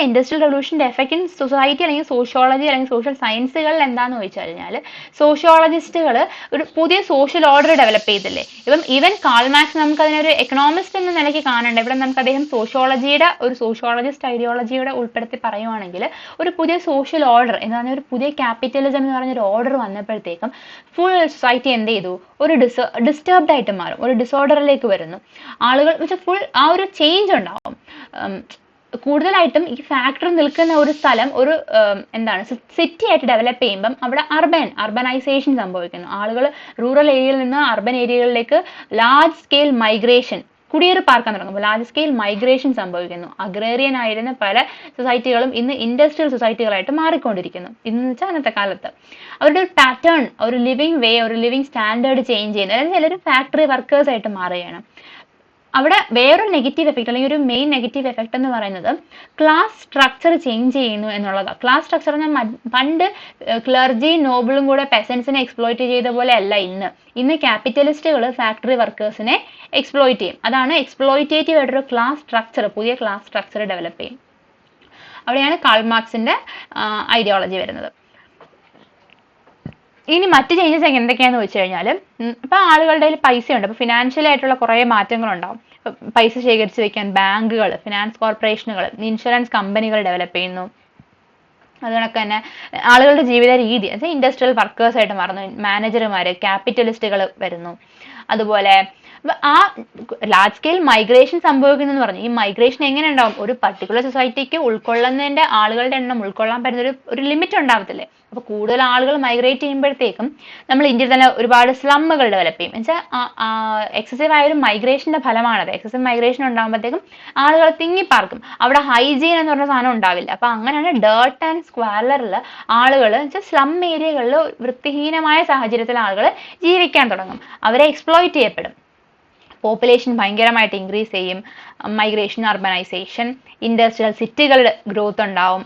ഇൻഡസ്ട്രിയൽ റവല്യൂഷന്റെ എഫക്റ്റ് ഇൻ സൊസൈറ്റി അല്ലെങ്കിൽ സോഷ്യോളജി അല്ലെങ്കിൽ സോഷ്യൽ സയൻസുകളിൽ എന്താണെന്ന് ചോദിച്ചു കഴിഞ്ഞാൽ സോഷ്യോളജിസ്റ്റുകൾ ഒരു പുതിയ സോഷ്യൽ ഓർഡർ ഡെവലപ്പ് ചെയ്തില്ലേ. ഈവൻ കാൾ മാർക്സ് നമുക്ക് അതിനൊരു എക്കണോമിസ്റ്റ് എന്ന നിലയ്ക്ക് കാണണ്ട. ഇവിടെ നമുക്ക് അദ്ദേഹം ഒരു സോഷ്യോളജിസ്റ്റ് ഐഡിയോളജിയുടെ ഉൾപ്പെടുത്തി പറയുവാണെങ്കിൽ ഒരു പുതിയ സോഷ്യൽ ഓർഡർ എന്ന് പറഞ്ഞാൽ ഒരു പുതിയ ക്യാപിറ്റലിസം എന്ന് പറഞ്ഞൊരു ഓർഡർ വന്നപ്പോഴത്തേക്കും ഫുൾ സൊസൈറ്റി എന്ത് ചെയ്തു? ഒരു ഡിസ്റ്റർബ്ഡ് ആയിട്ട് മാറും, ഒരു ഡിസോർഡറിലേക്ക് വരുന്നു. ആളുകൾ ഫുൾ ആ ഒരു ചേഞ്ച് ഉണ്ടാവും. കൂടുതലായിട്ടും ഈ ഫാക്ടറി നിൽക്കുന്ന ഒരു സ്ഥലം ഒരു സിറ്റി ആയിട്ട് ഡെവലപ്പ് ചെയ്യുമ്പം അവിടെ അർബനൈസേഷൻ സംഭവിക്കുന്നു. ആളുകൾ റൂറൽ ഏരിയയിൽ നിന്ന് അർബൻ ഏരിയകളിലേക്ക് ലാർജ് സ്കെയിൽ മൈഗ്രേഷൻ കുടിയേറി പാർക്കാൻ തുടങ്ങുമ്പോൾ ലാർജ് സ്കെയിൽ മൈഗ്രേഷൻ സംഭവിക്കുന്നു. അഗ്രേറിയൻ ആയിരുന്ന പല സൊസൈറ്റികളും ഇന്ന് ഇൻഡസ്ട്രിയൽ സൊസൈറ്റികളായിട്ട് മാറിക്കൊണ്ടിരിക്കുന്നു. ഇന്ന് വെച്ചാൽ അന്നത്തെ കാലത്ത് അവരുടെ ഒരു പാറ്റേൺ, ഒരു ലിവിങ് വേ, ഒരു ലിവിങ് സ്റ്റാൻഡേർഡ് ചേഞ്ച് ചെയ്യുന്നത്. അതായത് ചിലർ ഫാക്ടറി വർക്കേഴ്സ് ആയിട്ട് മാറുകയാണ്. അവിടെ വേറൊരു നെഗറ്റീവ് എഫക്റ്റ് അല്ലെങ്കിൽ ഒരു മെയിൻ നെഗറ്റീവ് എഫക്റ്റ് എന്ന് പറയുന്നത് ക്ലാസ് സ്ട്രക്ചർ ചേഞ്ച് ചെയ്യുന്നു എന്നുള്ളതാണ്. ക്ലാസ് സ്ട്രക്ചർ പണ്ട് ക്ലർജി നോബിളും കൂടെ പെസൻസിനെ എക്സ്പ്ലോയിറ്റ് ചെയ്ത പോലെ അല്ല ഇന്ന് ക്യാപിറ്റലിസ്റ്റുകൾ ഫാക്ടറി വർക്കേഴ്സിനെ എക്സ്പ്ലോയിറ്റ് ചെയ്യും. അതാണ് എക്സ്പ്ലോയിറ്റേറ്റീവ് ആയിട്ടൊരു ക്ലാസ് സ്ട്രക്ചർ, പുതിയ ക്ലാസ് സ്ട്രക്ചർ ഡെവലപ്പ് ചെയ്യും. അവിടെയാണ് കാൾ മാർക്സിന്റെ ഐഡിയോളജി വരുന്നത്. ഇനി മറ്റ് ചേഞ്ചസ് എന്തൊക്കെയാന്ന് വെച്ച് കഴിഞ്ഞാൽ ഇപ്പൊ ആളുകളുടെ കയ്യിൽ പൈസ ഉണ്ട്. അപ്പൊ ഫിനാൻഷ്യൽ ആയിട്ടുള്ള കുറെ മാറ്റങ്ങൾ ഉണ്ടാവും. പൈസ ശേഖരിച്ച് വെക്കാൻ ബാങ്കുകൾ, ഫിനാൻസ് കോർപ്പറേഷനുകൾ, ഇൻഷുറൻസ് കമ്പനികൾ ഡെവലപ്പ് ചെയ്യുന്നു. അതുകൊണ്ടൊക്കെ തന്നെ ആളുകളുടെ ജീവിത രീതി ഇൻഡസ്ട്രിയൽ വർക്കേഴ്സ് ആയിട്ട് മാറുന്നു. മാനേജർമാര്, ക്യാപിറ്റലിസ്റ്റുകൾ വരുന്നു. അതുപോലെ ആ ലാർജ് സ്കെയിൽ മൈഗ്രേഷൻ സംഭവിക്കുന്നു എന്ന് പറഞ്ഞു. ഈ മൈഗ്രേഷൻ എങ്ങനെ ഉണ്ടാവും? ഒരു പർട്ടിക്കുലർ സൊസൈറ്റിക്ക് ഉൾക്കൊള്ളുന്നതിന്റെ ആളുകളുടെ എണ്ണം ഉൾക്കൊള്ളാൻ പറ്റുന്ന ഒരു ലിമിറ്റ് ഉണ്ടാവത്തില്ലേ? അപ്പൊ കൂടുതൽ ആളുകൾ മൈഗ്രേറ്റ് ചെയ്യുമ്പോഴത്തേക്കും നമ്മൾ ഇന്ത്യയിൽ തന്നെ ഒരുപാട് സ്ലമ്മുകൾ ഡെവലപ്പ് ചെയ്യും. എന്നുവെച്ചാൽ എക്സസീവ് ആയ ഒരു മൈഗ്രേഷന്റെ ഫലമാണത്. എക്സസീവ് മൈഗ്രേഷൻ ഉണ്ടാകുമ്പോഴത്തേക്കും ആളുകൾ തിങ്ങിപ്പാർക്കും. അവിടെ ഹൈജീൻ എന്ന് പറഞ്ഞ സാധനം ഉണ്ടാവില്ല. അപ്പൊ അങ്ങനെയാണ് ഡേർട്ട് ആൻഡ് സ്ക്വാലറിൽ ആളുകൾ സ്ലം ഏരിയകളിൽ വൃത്തിഹീനമായ സാഹചര്യത്തിൽ ആളുകൾ ജീവിക്കാൻ തുടങ്ങും. അവരെ എക്സ്പ്ലോയിറ്റ് ചെയ്യപ്പെടും. പോപ്പുലേഷൻ ഭയങ്കരമായിട്ട് ഇൻക്രീസ് ചെയ്യും. മൈഗ്രേഷൻ, അർബനൈസേഷൻ, ഇൻഡസ്ട്രിയൽ സിറ്റികളുടെ ഗ്രോത്ത് ഉണ്ടാവും.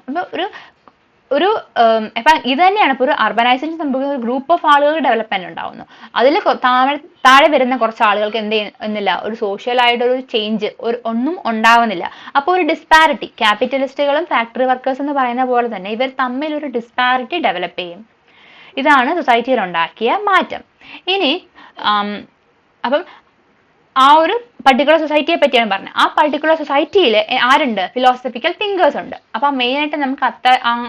അപ്പൊ ഇത് തന്നെയാണ് ഇപ്പൊ ഒരു അർബനൈസേഷൻ സംഭവിക്കുന്ന ഒരു ഗ്രൂപ്പ് ഓഫ് ആളുകൾ ഡെവലപ്മെന്റ് ഉണ്ടാവുന്നു. അതിൽ താഴെ വരുന്ന കുറച്ച് ആളുകൾക്ക് എന്ത് ചെയ്യുന്നില്ല, ഒരു സോഷ്യൽ ആയിട്ടൊരു ചേഞ്ച് ഒന്നും ഉണ്ടാവുന്നില്ല. അപ്പോൾ ഒരു ഡിസ്പാരിറ്റി, ക്യാപിറ്റലിസ്റ്റുകളും ഫാക്ടറി വർക്കേഴ്സ് എന്ന് പറയുന്ന പോലെ തന്നെ ഇവർ തമ്മിൽ ഒരു ഡിസ്പാരിറ്റി ഡെവലപ്പ് ചെയ്യും. ഇതാണ് സൊസൈറ്റിയിൽ ഉണ്ടാക്കിയ മാറ്റം. ഇനി അപ്പം ആ ഒരു പർട്ടിക്കുലർ സൊസൈറ്റിയെ പറ്റിയാണ് പറഞ്ഞത്. ആ പർട്ടിക്കുലർ സൊസൈറ്റിയിൽ ആരുണ്ട്? ഫിലോസഫിക്കൽ തിങ്കേഴ്സ് ഉണ്ട്. അപ്പൊ മെയിനായിട്ട് നമുക്ക്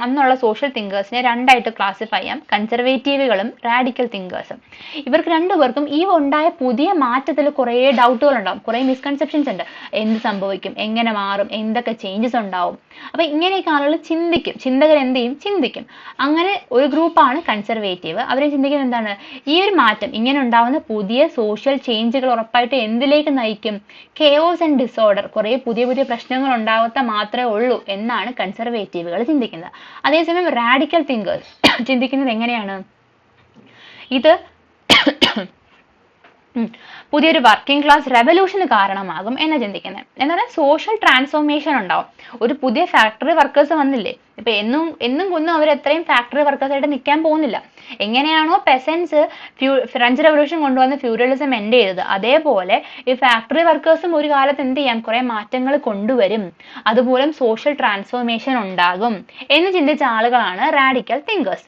അന്നുള്ള സോഷ്യൽ തിങ്കേഴ്സിനെ രണ്ടായിട്ട് ക്ലാസിഫൈ ചെയ്യാം: കൺസർവേറ്റീവുകളും റാഡിക്കൽ തിങ്കേഴ്സും. ഇവർക്ക് രണ്ടുപേർക്കും ഈ ഉണ്ടായ പുതിയ മാറ്റത്തിൽ കുറേ ഡൗട്ടുകൾ ഉണ്ടാവും, കുറേ മിസ്കൺസെപ്ഷൻസ് ഉണ്ട്. എന്ത് സംഭവിക്കും, എങ്ങനെ മാറും, എന്തൊക്കെ ചേഞ്ചസ് ഉണ്ടാവും. അപ്പൊ ഇങ്ങനെയൊക്കെ ആളുകൾ ചിന്തിക്കും. ചിന്തകർ എന്ത് ചെയ്യും? ചിന്തിക്കും. അങ്ങനെ ഒരു ഗ്രൂപ്പാണ് കൺസർവേറ്റീവ്. അവരെ ചിന്തിക്കുന്നത് എന്താണ്? ഈ ഒരു മാറ്റം, ഇങ്ങനെ ഉണ്ടാവുന്ന പുതിയ സോഷ്യൽ ചേഞ്ചുകൾ ഉറപ്പായിട്ട് എന്ത് എന്തിലേക്ക് നയിക്കും? കെയോസ് ആൻഡ് ഡിസോർഡർ, കുറെ പുതിയ പുതിയ പ്രശ്നങ്ങൾ ഉണ്ടാവാത്ത മാത്രമേ ഉള്ളൂ എന്നാണ് കൺസർവേറ്റീവുകൾ ചിന്തിക്കുന്നത്. അതേസമയം റാഡിക്കൽ തിങ്കേഴ്സ് ചിന്തിക്കുന്നത് എങ്ങനെയാണ്? ഇത് പുതിയൊരു വർക്കിംഗ് ക്ലാസ് റെവല്യൂഷന് കാരണമാകും എന്ന് ചിന്തിക്കുന്നത്. എന്നാൽ സോഷ്യൽ ട്രാൻസ്ഫോർമേഷൻ ഉണ്ടാവും. ഒരു പുതിയ ഫാക്ടറി വർക്കേഴ്സ് വന്നില്ലേ, ഇപ്പൊ എന്നും കൊന്നും അവർ എത്രയും ഫാക്ടറി വർക്കേഴ്സ് ആയിട്ട് നിൽക്കാൻ പോകുന്നില്ല. എങ്ങനെയാണോ പെസൻസ് ഫ്രഞ്ച് റെവല്യൂഷൻ കൊണ്ടുവന്ന് ഫ്യൂഡലിസം എൻഡ് ചെയ്തത്, അതേപോലെ ഈ ഫാക്ടറി വർക്കേഴ്സും ഒരു കാലത്ത് എന്ത് ചെയ്യാം, കുറെ മാറ്റങ്ങൾ കൊണ്ടുവരും, അതുപോലെ സോഷ്യൽ ട്രാൻസ്ഫോർമേഷൻ ഉണ്ടാകും എന്ന് ചിന്തിച്ച ആളുകളാണ് റാഡിക്കൽ തിങ്കേഴ്സ്.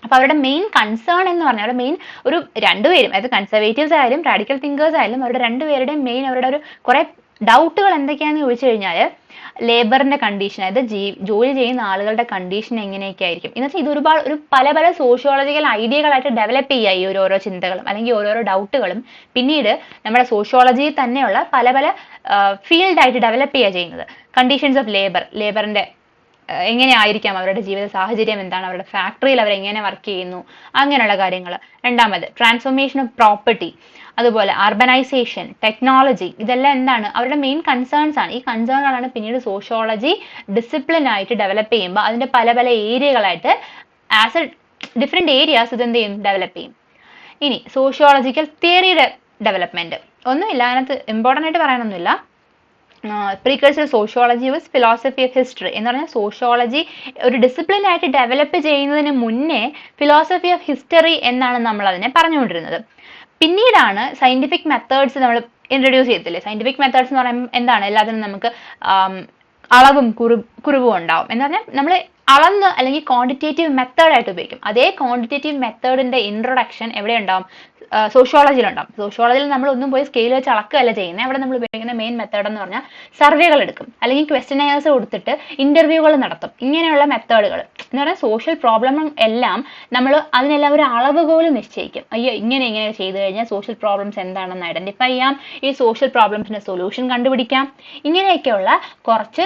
അപ്പൊ അവരുടെ മെയിൻ കൺസേൺ എന്ന് പറഞ്ഞാൽ, അവരുടെ മെയിൻ ഒരു രണ്ടുപേരും, അതായത് കൺസർവേറ്റീവ്സ് ആയാലും റാഡിക്കൽ തിങ്കേഴ്സ് ആയാലും, അവരുടെ രണ്ടുപേരുടെയും മെയിൻ അവരുടെ ഒരു കുറെ ഡൗട്ടുകൾ എന്തൊക്കെയാണെന്ന് ചോദിച്ചു കഴിഞ്ഞാൽ, ലേബറിന്റെ കണ്ടീഷൻ, അതായത് ജോലി ചെയ്യുന്ന ആളുകളുടെ കണ്ടീഷൻ എങ്ങനെയൊക്കെ ആയിരിക്കും എന്ന് വെച്ചാൽ, ഇത് ഒരു പല സോഷ്യോളജിക്കൽ ഐഡിയകളായിട്ട് ഡെവലപ്പ് ചെയ്യുക ഈ ഓരോ ചിന്തകളും അല്ലെങ്കിൽ ഓരോരോ ഡൗട്ടുകളും പിന്നീട് നമ്മുടെ സോഷ്യോളജിയിൽ തന്നെയുള്ള പല ഫീൽഡായിട്ട് ഡെവലപ്പ് ചെയ്യുക ചെയ്യുന്നത്. കണ്ടീഷൻസ് ഓഫ് ലേബറിന്റെ എങ്ങനെയായിരിക്കാം അവരുടെ ജീവിത സാഹചര്യം എന്താണ്, അവരുടെ ഫാക്ടറിയിൽ അവർ എങ്ങനെ വർക്ക് ചെയ്യുന്നു, അങ്ങനെയുള്ള കാര്യങ്ങൾ. രണ്ടാമത് ട്രാൻസ്ഫോർമേഷൻ ഓഫ് പ്രോപ്പർട്ടി, അതുപോലെ അർബനൈസേഷൻ, ടെക്നോളജി, ഇതെല്ലാം എന്താണ് അവരുടെ മെയിൻ കൺസേൺസ് ആണ്. ഈ കൺസേണുകളാണ് പിന്നീട് സോഷ്യോളജി ഡിസിപ്ലിൻ ആയിട്ട് ഡെവലപ്പ് ചെയ്യുമ്പോൾ അതിന്റെ പല ഏരിയകളായിട്ട് ആസ് എ ഡിഫറെന്റ് ഏരിയാസ് ഇതെന്ത് ചെയ്യും, ഡെവലപ്പ് ചെയ്യും. ഇനി സോഷ്യോളജിക്കൽ തിയറിയുടെ ഡെവലപ്മെന്റ് ഒന്നുമില്ല, അതിനകത്ത് ഇമ്പോർട്ടൻ്റ് ആയിട്ട് പറയാനൊന്നുമില്ല. Precursor sociology was philosophy of history എന്ന് പറഞ്ഞാൽ, സോഷ്യോളജി ഒരു ഡിസിപ്ലിൻ ആയിട്ട് ഡെവലപ്പ് ചെയ്യുന്നതിന് മുന്നേ ഫിലോസഫി ഓഫ് ഹിസ്റ്ററി എന്നാണ് നമ്മൾ അതിനെ പറഞ്ഞുകൊണ്ടിരുന്നത്. പിന്നീടാണ് സയന്റിഫിക് മെത്തേഡ്സ് നമ്മൾ ഇൻട്രൊഡ്യൂസ് ചെയ്യത്തില്ലേ. സയന്റിഫിക് മെത്തേഡ്സ് എന്ന് പറയുമ്പോൾ എന്താണ്, എല്ലാത്തിനും നമുക്ക് അളവും കുറിവും ഉണ്ടാവും എന്ന് പറഞ്ഞാൽ നമ്മൾ അളന്ന് അല്ലെങ്കിൽ ക്വാണ്ടിറ്റേറ്റീവ് മെത്തേഡായിട്ട് ഉപയോഗിക്കും. അതേ ക്വാണ്ടിറ്റേറ്റീവ് മെത്തേഡിന്റെ ഇൻട്രൊഡക്ഷൻ എവിടെ ഉണ്ടാവും, സോഷ്യോളജിയിലുണ്ടാവും. സോഷ്യോളജിയിൽ നമ്മൾ ഒന്നും പോയി സ്കെയിൽ വെച്ച് അളക്കുകയല്ല ചെയ്യുന്നത്. അവിടെ നമ്മൾ ഉപയോഗിക്കുന്ന മെയിൻ മെത്തേഡ് എന്ന് പറഞ്ഞാൽ സർവേകൾ എടുക്കും, അല്ലെങ്കിൽ ക്വസ്റ്റനേഴ്സ് കൊടുത്തിട്ട് ഇന്റർവ്യൂകൾ നടത്തും. ഇങ്ങനെയുള്ള മെത്തേഡുകൾ എന്ന് പറഞ്ഞാൽ സോഷ്യൽ പ്രോബ്ലം എല്ലാം നമ്മൾ അതിനെല്ലാം ഒരു അളവുകോൽ നിശ്ചയിക്കും. അയ്യോ ഇങ്ങനെ ചെയ്തു കഴിഞ്ഞാൽ സോഷ്യൽ പ്രോബ്ലംസ് എന്താണെന്ന് ഐഡന്റിഫൈ ചെയ്യാം, ഈ സോഷ്യൽ പ്രോബ്ലംസിന്റെ സൊല്യൂഷൻ കണ്ടുപിടിക്കാം. ഇങ്ങനെയൊക്കെയുള്ള കുറച്ച്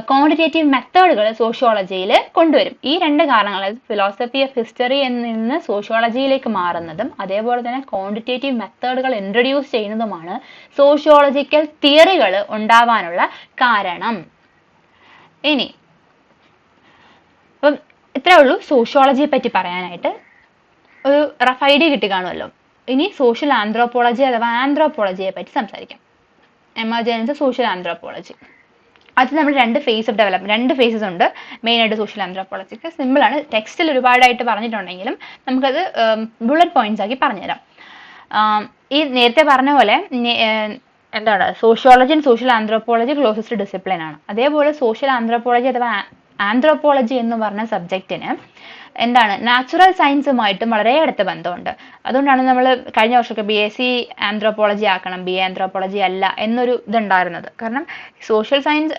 ക്വാണ്ടിറ്റേറ്റീവ് മെത്തേഡുകൾ സോഷ്യോളജിയിൽ കൊണ്ടുവരും. ഈ രണ്ട് കാരണങ്ങൾ, ഫിലോസഫി ഓഫ് ഹിസ്റ്ററി നിന്ന് സോഷ്യോളജിയിലേക്ക് മാറുന്നതും അതേപോലെ തന്നെ ക്വാണ്ടിറ്റേറ്റീവ് മെത്തേഡുകൾ ഇൻട്രൊഡ്യൂസ് ചെയ്യുന്നതുമാണ് സോഷ്യോളജിക്കൽ തിയറികൾ ഉണ്ടാവാനുള്ള കാരണം. ഇനി അപ്പം ഇത്രേ ഉള്ളൂ സോഷ്യോളജിയെ പറ്റി പറയാനായിട്ട്. ഒരു റഫ് ഐഡിയ കിട്ടി കാണുമല്ലോ. ഇനി സോഷ്യൽ ആന്ത്രോപോളജി അഥവാ ആന്ത്രോപോളജിയെ പറ്റി സംസാരിക്കാം. എമർജൻസ് സോഷ്യൽ ആന്ത്രോപോളജി, അത് നമ്മൾ രണ്ട് ഫേസസ് ഉണ്ട് മെയിൻ ആയിട്ട് സോഷ്യൽ ആന്ത്രോപോളജിക്ക്. സിമ്പിൾ ആണ്, ടെക്സ്റ്റിൽ ഒരുപാടായിട്ട് പറഞ്ഞിട്ടുണ്ടെങ്കിലും നമുക്കത് ബുള്ളറ്റ് പോയിന്റ്സ് ആക്കി പറഞ്ഞുതരാം. ഈ നേരത്തെ പറഞ്ഞ പോലെ എന്താണ്, sociology and social anthropology closest discipline ആണ്. അതേപോലെ സോഷ്യൽ ആന്ത്രോപോളജി അഥവാ ആന്ത്രോപോളജി എന്ന് പറഞ്ഞ സബ്ജക്റ്റിന് എന്താണ്, നാച്ചുറൽ സയൻസുമായിട്ടും വളരെ അടുത്ത ബന്ധമുണ്ട്. അതുകൊണ്ടാണ് നമ്മൾ കഴിഞ്ഞ വർഷമൊക്കെ BSc ആന്ത്രോപോളജി ആക്കണം, BA ആന്ത്രോപോളജി അല്ല എന്നൊരു ഇതുണ്ടായിരുന്നത്. കാരണം social science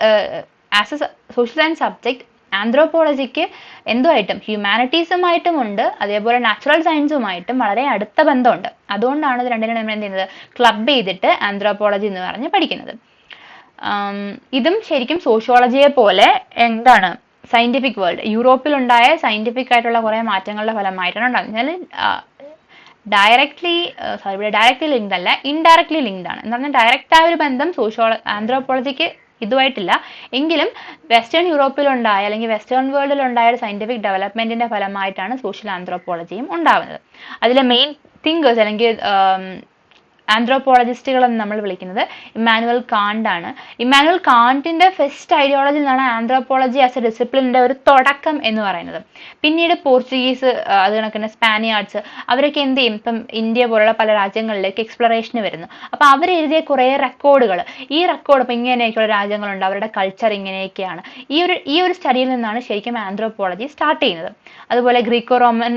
as a social science subject ആന്ത്രോപോളജിക്ക് എന്തുമായിട്ടും ഹ്യൂമാനിറ്റീസുമായിട്ടും ഉണ്ട്, അതേപോലെ നാച്ചുറൽ സയൻസുമായിട്ടും വളരെ അടുത്ത ബന്ധമുണ്ട്. അതുകൊണ്ടാണ് ഇത് രണ്ടിനും നമ്മൾ എന്ത് ചെയ്യുന്നത്, ക്ലബ് ചെയ്തിട്ട് ആന്ത്രോപോളജി എന്ന് പറഞ്ഞ് പഠിക്കുന്നത്. ഇതും ശരിക്കും സോഷ്യോളജിയെ പോലെ എന്താണ്, സയന്റിഫിക് വേൾഡ്, യൂറോപ്പിലുണ്ടായ സയന്റിഫിക് ആയിട്ടുള്ള കുറെ മാറ്റങ്ങളുടെ ഫലമായിട്ടാണ് ഉണ്ടാകുന്നത്. ഡയറക്ട്ലി ലിങ്ക്ഡ് അല്ല, ഇൻഡയറക്ട്ലി ലിങ്ക്ഡ് ആണ്. എന്ന് പറഞ്ഞാൽ ഡയറക്റ്റ് ആയ ഒരു ബന്ധം ആന്ത്രോപോളജിക്ക് ഇതുമായിട്ടില്ല, എങ്കിലും വെസ്റ്റേൺ യൂറോപ്പിലുണ്ടായ അല്ലെങ്കിൽ വെസ്റ്റേൺ വേൾഡിലുണ്ടായ ഒരു സയന്റിഫിക് ഡെവലപ്മെന്റിന്റെ ഫലമായിട്ടാണ് സോഷ്യൽ ആന്ത്രോപോളജിയും ഉണ്ടാവുന്നത്. അതിലെ മെയിൻ തിങ്കേഴ്സ് അല്ലെങ്കിൽ ആന്ത്രോപോളജിസ്റ്റുകൾ എന്ന് നമ്മൾ വിളിക്കുന്നത് ഇമ്മാനുവൽ കാന്റ് ആണ്. ഇമ്മാനുവൽ കാന്റിന്റെ ഫസ്റ്റ് ഐഡിയോളജി എന്നാണ് ആന്ത്രോപോളജി ആസ് എ ഡിസിപ്ലിന്റെ ഒരു തുടക്കം എന്ന് പറയുന്നത്. പിന്നീട് പോർച്ചുഗീസ്, അത് കണക്കിന് സ്പാനിയാർഡ്സ്, അവരൊക്കെ എന്ത് ചെയ്യും, ഇപ്പം ഇന്ത്യ പോലുള്ള പല രാജ്യങ്ങളിലേക്ക് എക്സ്പ്ലോറേഷന് വരുന്നു. അപ്പൊ അവരെഴുതിയ കുറെ റെക്കോർഡുകൾ, ഈ റെക്കോർഡ് ഇപ്പൊ ഇങ്ങനെയൊക്കെയുള്ള രാജ്യങ്ങളുണ്ട്, അവരുടെ കൾച്ചർ ഇങ്ങനെയൊക്കെയാണ്, ഈ ഒരു സ്റ്റഡിയിൽ നിന്നാണ് ശരിക്കും ആന്ത്രോപോളജി സ്റ്റാർട്ട് ചെയ്യുന്നത്. അതുപോലെ ഗ്രീക്കോ റോമൻ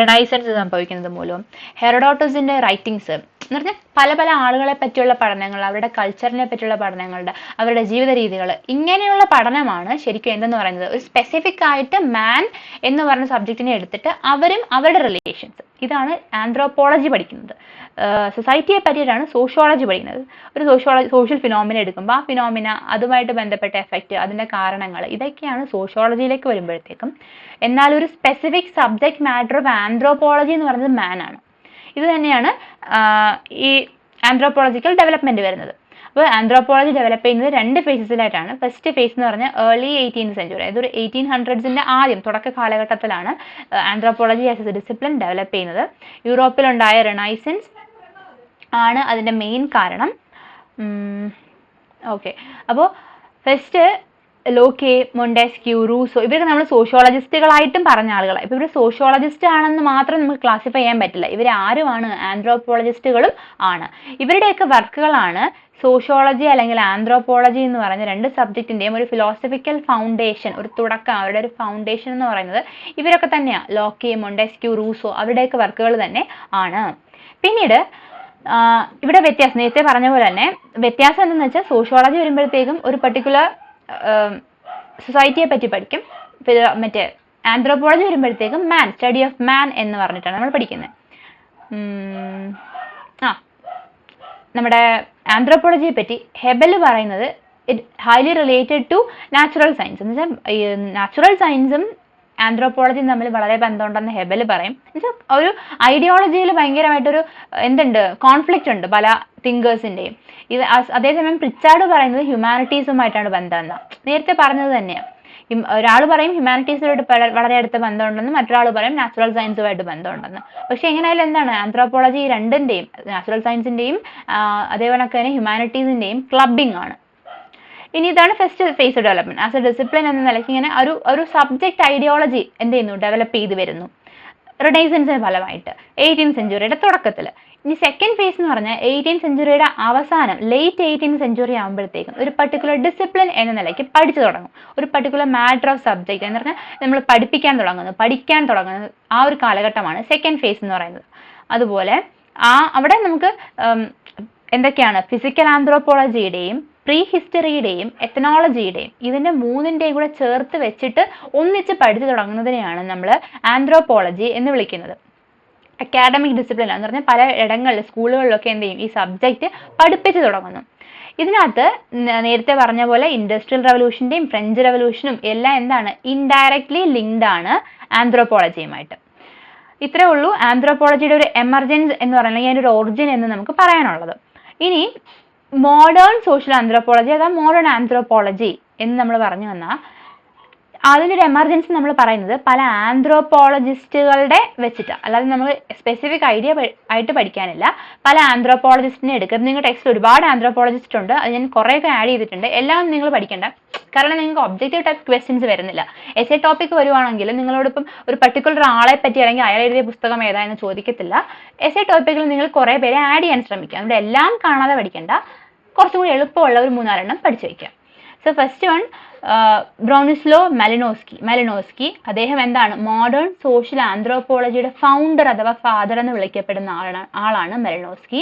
റെനൈസൻസ് സംഭവിക്കുന്നത് മൂലവും ഹെറഡോട്ടസിന്റെ റൈറ്റിംഗ്സ് എന്ന് പറഞ്ഞാൽ പല ആളുകളെ പറ്റിയുള്ള പഠനങ്ങൾ, അവരുടെ കൾച്ചറിനെ പറ്റിയുള്ള പഠനങ്ങളുടെ, അവരുടെ ജീവിത രീതികൾ, ഇങ്ങനെയുള്ള പഠനമാണ് ശരിക്കും എന്തെന്ന് പറയുന്നത്, ഒരു സ്പെസിഫിക് ആയിട്ട് മാൻ എന്ന് പറഞ്ഞ സബ്ജക്റ്റിനെ എടുത്തിട്ട് അവരും അവരുടെ റിലേഷൻസ്, ഇതാണ് ആന്ത്രോപോളജി പഠിക്കുന്നത്. സൊസൈറ്റിയെ പറ്റിയിട്ടാണ് സോഷ്യോളജി പഠിക്കുന്നത്. ഒരു സോഷ്യൽ ഫിനോമിന എടുക്കുമ്പോൾ ആ ഫിനോമിന, അതുമായിട്ട് ബന്ധപ്പെട്ട എഫക്റ്റ്, അതിന്റെ കാരണങ്ങൾ, ഇതൊക്കെയാണ് സോഷ്യോളജിയിലേക്ക് വരുമ്പോഴത്തേക്കും. എന്നാൽ ഒരു specific subject matter of anthropology എന്ന് പറയുന്നത് മാൻ ആണ്. ഇത് തന്നെയാണ് ഈ ആന്ത്രോപോളജിക്കൽ ഡെവലപ്മെന്റ് വരുന്നത്. അപ്പോൾ ആന്ത്രോപോളജി ഡെവലപ്പ് ചെയ്യുന്നത് 2 ഫേസസിലായിട്ടാണ്. ഫസ്റ്റ് ഫേസ് എന്ന് പറഞ്ഞാൽ ഏർലി 18th സെഞ്ചുറി, അതായത് ഒരു 1800s ആദ്യം തുടക്ക കാലഘട്ടത്തിലാണ് anthropology as A discipline develop ചെയ്യുന്നത്. യൂറോപ്പിലുണ്ടായ റിനൈസൻസ് ആണ് അതിന്റെ മെയിൻ കാരണം. ഓക്കെ, അപ്പോൾ ഫസ്റ്റ് ലോക്കെ, മൊണ്ടെസ്ക്യൂ, റൂസോ, ഇവരൊക്കെ നമ്മൾ സോഷ്യോളജിസ്റ്റുകളായിട്ടും പറഞ്ഞ ആളുകളാണ്. ഇപ്പൊ ഇവർ സോഷ്യോളജിസ്റ്റ് ആണെന്ന് മാത്രം നമുക്ക് ക്ലാസിഫൈ ചെയ്യാൻ പറ്റില്ല. ഇവർ ആരുമാണ്? ആന്ത്രോപോളജിസ്റ്റുകളും ആണ്. ഇവരുടെയൊക്കെ വർക്കുകളാണ് സോഷ്യോളജി അല്ലെങ്കിൽ ആന്ത്രോപോളജി എന്ന് പറയുന്ന 2 സബ്ജക്റ്റിന്റെയും ഒരു ഫിലോസഫിക്കൽ ഫൗണ്ടേഷൻ, ഒരു തുടക്കം, അവരുടെ ഒരു ഫൗണ്ടേഷൻ എന്ന് പറയുന്നത് ഇവരൊക്കെ തന്നെയാണ്. ലോക്കെ, മൊണ്ടെസ്ക്യൂ, റൂസോ, അവരുടെയൊക്കെ വർക്കുകൾ തന്നെ ആണ്. പിന്നീട് ഇവിടെ വ്യത്യാസം നേരത്തെ പറഞ്ഞ പോലെ തന്നെ വ്യത്യാസം എന്തെന്ന് വെച്ചാൽ സോഷ്യോളജി വരുമ്പോഴത്തേക്കും ഒരു പർട്ടിക്കുലർ സൊസൈറ്റിയെ പറ്റി പഠിക്കും. മറ്റേ ആന്ത്രോപോളജി വരുമ്പോഴത്തേക്കും മാൻ, സ്റ്റഡി ഓഫ് മാൻ എന്ന് പറഞ്ഞിട്ടാണ് നമ്മൾ പഠിക്കുന്നത്. നമ്മുടെ ആന്ത്രോപോളജിയെ പറ്റി ഹെബൽ പറയുന്നത് it highly related to natural science. എന്ന് വെച്ചാൽ നാച്ചുറൽ സയൻസും ആന്ത്രോപോളജിയും തമ്മിൽ വളരെ ബന്ധമുണ്ടെന്ന് ഹെബൽ പറയും. എന്നുവെച്ചാൽ ഒരു ഐഡിയോളജിയിൽ ഭയങ്കരമായിട്ടൊരു എന്തുണ്ട്, കോൺഫ്ലിക്റ്റ് ഉണ്ട് പല തിങ്കേഴ്സിന്റെയും. ഇത് അതേസമയം പ്രിച്ചാർഡ് പറയുന്നത് ഹ്യൂമാനിറ്റീസുമായിട്ടാണ് ബന്ധം എന്നാ. നേരത്തെ പറഞ്ഞത് തന്നെയാണ്. ഒരാൾ പറയും ഹ്യൂമാനിറ്റീസുമായിട്ട് വളരെ അടുത്ത ബന്ധമുണ്ടെന്ന്, മറ്റൊരാൾ പറയും നാച്ചുറൽ സയൻസുമായിട്ട് ബന്ധമുണ്ടെന്ന്. പക്ഷെ എങ്ങനെയായാലും എന്താണ്, ആന്ത്രോപോളജി രണ്ടിന്റെയും, നാച്ചുറൽ സയൻസിന്റെയും അതേപോലെ തന്നെ ഹ്യൂമാനിറ്റീസിന്റെയും ക്ലബിംഗ് ആണ്. ഇനി ഇതാണ് first phase development. As A discipline എന്ന നിലയ്ക്ക് ഇങ്ങനെ ഒരു സബ്ജക്ട് ഐഡിയോളജി എന്ത് ചെയ്യുന്നു, ഡെവലപ്പ് ചെയ്ത് വരുന്നു റിനൈസൻസിന്റെ ഫലമായിട്ട് 18th സെഞ്ചുറിയുടെ തുടക്കത്തിൽ. ഇനി സെക്കൻഡ് ഫേസ് എന്ന് പറഞ്ഞാൽ 18th സെഞ്ചുറിയുടെ അവസാനം, ലേറ്റ് 18th സെഞ്ചുറി ആകുമ്പോഴത്തേക്കും ഒരു പർട്ടിക്കുലർ ഡിസിപ്ലിൻ എന്ന നിലയ്ക്ക് പഠിച്ചു തുടങ്ങും. ഒരു പർട്ടിക്കുലർ മാറ്റർ ഓഫ് സബ്ജക്ട് എന്ന് പറഞ്ഞാൽ നമ്മൾ പഠിക്കാൻ തുടങ്ങുന്നത് ആ ഒരു കാലഘട്ടമാണ് സെക്കൻഡ് ഫേസ് എന്ന് പറയുന്നത്. അതുപോലെ അവിടെ നമുക്ക് എന്തൊക്കെയാണ്, ഫിസിക്കൽ ആന്ത്രോപോളജിയുടെയും പ്രീ ഹിസ്റ്ററിയുടെയും എത്നോളജിയുടെയും ഇതിന്റെ 3ന്റെയും കൂടെ ചേർത്ത് വെച്ചിട്ട് ഒന്നിച്ച് പഠിച്ചു തുടങ്ങുന്നതിനെയാണ് നമ്മൾ ആന്ത്രോപോളജി എന്ന് വിളിക്കുന്നത്. അക്കാഡമിക് ഡിസിപ്ലിൻ എന്ന് പറഞ്ഞാൽ പല ഇടങ്ങളിൽ സ്കൂളുകളിലൊക്കെ എന്ത് ചെയ്യും, ഈ സബ്ജക്റ്റ് പഠിപ്പിച്ചു തുടങ്ങുന്നു. ഇതിനകത്ത് നേരത്തെ പറഞ്ഞ പോലെ ഇൻഡസ്ട്രിയൽ റവല്യൂഷന്റെയും ഫ്രഞ്ച് റവല്യൂഷനും എല്ലാം എന്താണ്, ഇൻഡയറക്ട്ലി ലിങ്ക്ഡ് ആണ് ആന്ത്രോപോളജിയുമായിട്ട്. ഇത്രേ ഉള്ളൂ ആന്ത്രോപോളജിയുടെ ഒരു എമർജൻസ് എന്ന് പറയുന്നത്, അതിൻ്റെ ഒരു ഒറിജിൻ എന്ന് നമുക്ക് പറയാനുള്ളത്. ഇനി മോഡേൺ സോഷ്യൽ ആന്ത്രോപോളജി അഥവാ മോഡേൺ ആന്ത്രോപോളജി എന്ന് നമ്മൾ പറഞ്ഞു വന്നാൽ അതിനൊരു എമർജൻസി നമ്മൾ പറയുന്നത് പല ആന്ത്രോപോളജിസ്റ്റുകളുടെ വെച്ചിട്ട്, അല്ലാതെ നമ്മൾ സ്പെസിഫിക് ഐഡിയ ആയിട്ട് പഠിക്കാനില്ല. പല ആന്ത്രോപോളജിസ്റ്റിനെ എടുക്കുക. നിങ്ങളുടെ ടെക്സ്റ്റിൽ ഒരുപാട് ആന്ത്രോപോളജിസ്റ്റ് ഉണ്ട്, അത് ഞാൻ കുറേയൊക്കെ ആഡ് ചെയ്തിട്ടുണ്ട്. എല്ലാം നിങ്ങൾ പഠിക്കേണ്ട, കാരണം നിങ്ങൾക്ക് ഒബ്ജക്റ്റീവ് ടൈപ്പ് ക്വസ്റ്റ്യൻസ് വരുന്നില്ല. എസ്സേ ടോപ്പിക് വരുവാണെങ്കിൽ നിങ്ങളോടൊപ്പം ഒരു പർട്ടിക്കുലർ ആളെ പറ്റി അല്ലെങ്കിൽ അയാൾ എഴുതിയ പുസ്തകം ഏതായെന്ന് ചോദിക്കത്തില്ല. എസ്സേ ടോപ്പിക്കിൽ നിങ്ങൾ കുറേ പേരെ ആഡ് ചെയ്യാൻ ശ്രമിക്കുക. അതുകൊണ്ട് എല്ലാം കാണാതെ പഠിക്കേണ്ട, കുറച്ചും കൂടി എളുപ്പമുള്ള ഒരു 3-4 പഠിച്ചു വയ്ക്കുക. So first one Bronislaw Malinowski. അദ്ദേഹം എന്താണ്, മോഡേൺ സോഷ്യൽ ആന്ത്രോപോളജിയുടെ ഫൗണ്ടർ അഥവാ ഫാദർ എന്ന് വിളിക്കപ്പെടുന്ന ആളാണ് മെലിനോസ്കി.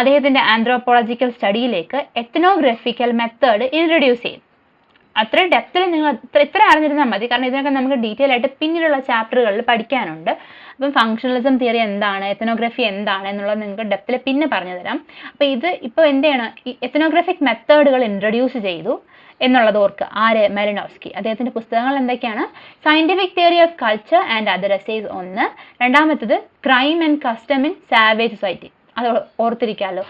അദ്ദേഹത്തിന്റെ ആന്ത്രോപോളജിക്കൽ സ്റ്റഡിയിലേക്ക് എത്നോഗ്രഫിക്കൽ മെത്തേഡ് ഇൻട്രൊഡ്യൂസ് ചെയ്യും. അത്ര ഡെപ്തിൽ നിങ്ങൾ ഇത്ര അറിഞ്ഞിരുന്നാൽ മതി, കാരണം ഇതിനൊക്കെ നമുക്ക് ഡീറ്റെയിൽ ആയിട്ട് പിന്നീടുള്ള ചാപ്റ്ററുകളിൽ പഠിക്കാനുണ്ട്. അപ്പം ഫങ്ഷണലിസം തിയറി എന്താണ്, എത്നോഗ്രഫി എന്താണ് എന്നുള്ളത് നിങ്ങൾക്ക് ഡെപ്തിൽ പിന്നെ പറഞ്ഞു തരാം. അപ്പോൾ ഇപ്പോൾ എന്ത് ചെയ്യണം, ഈ എത്നോഗ്രഫിക് മെത്തേഡുകൾ ഇൻട്രൊഡ്യൂസ് ചെയ്തു എന്നുള്ളത് ഓർക്ക്. മെലിനോസ്കി. അദ്ദേഹത്തിന്റെ പുസ്തകങ്ങൾ എന്തൊക്കെയാണ്, scientific theory of culture and other essays 1, രണ്ടാമത്തത് crime and custom in savage society, അത് ഓർത്തിരിക്കാമല്ലോ,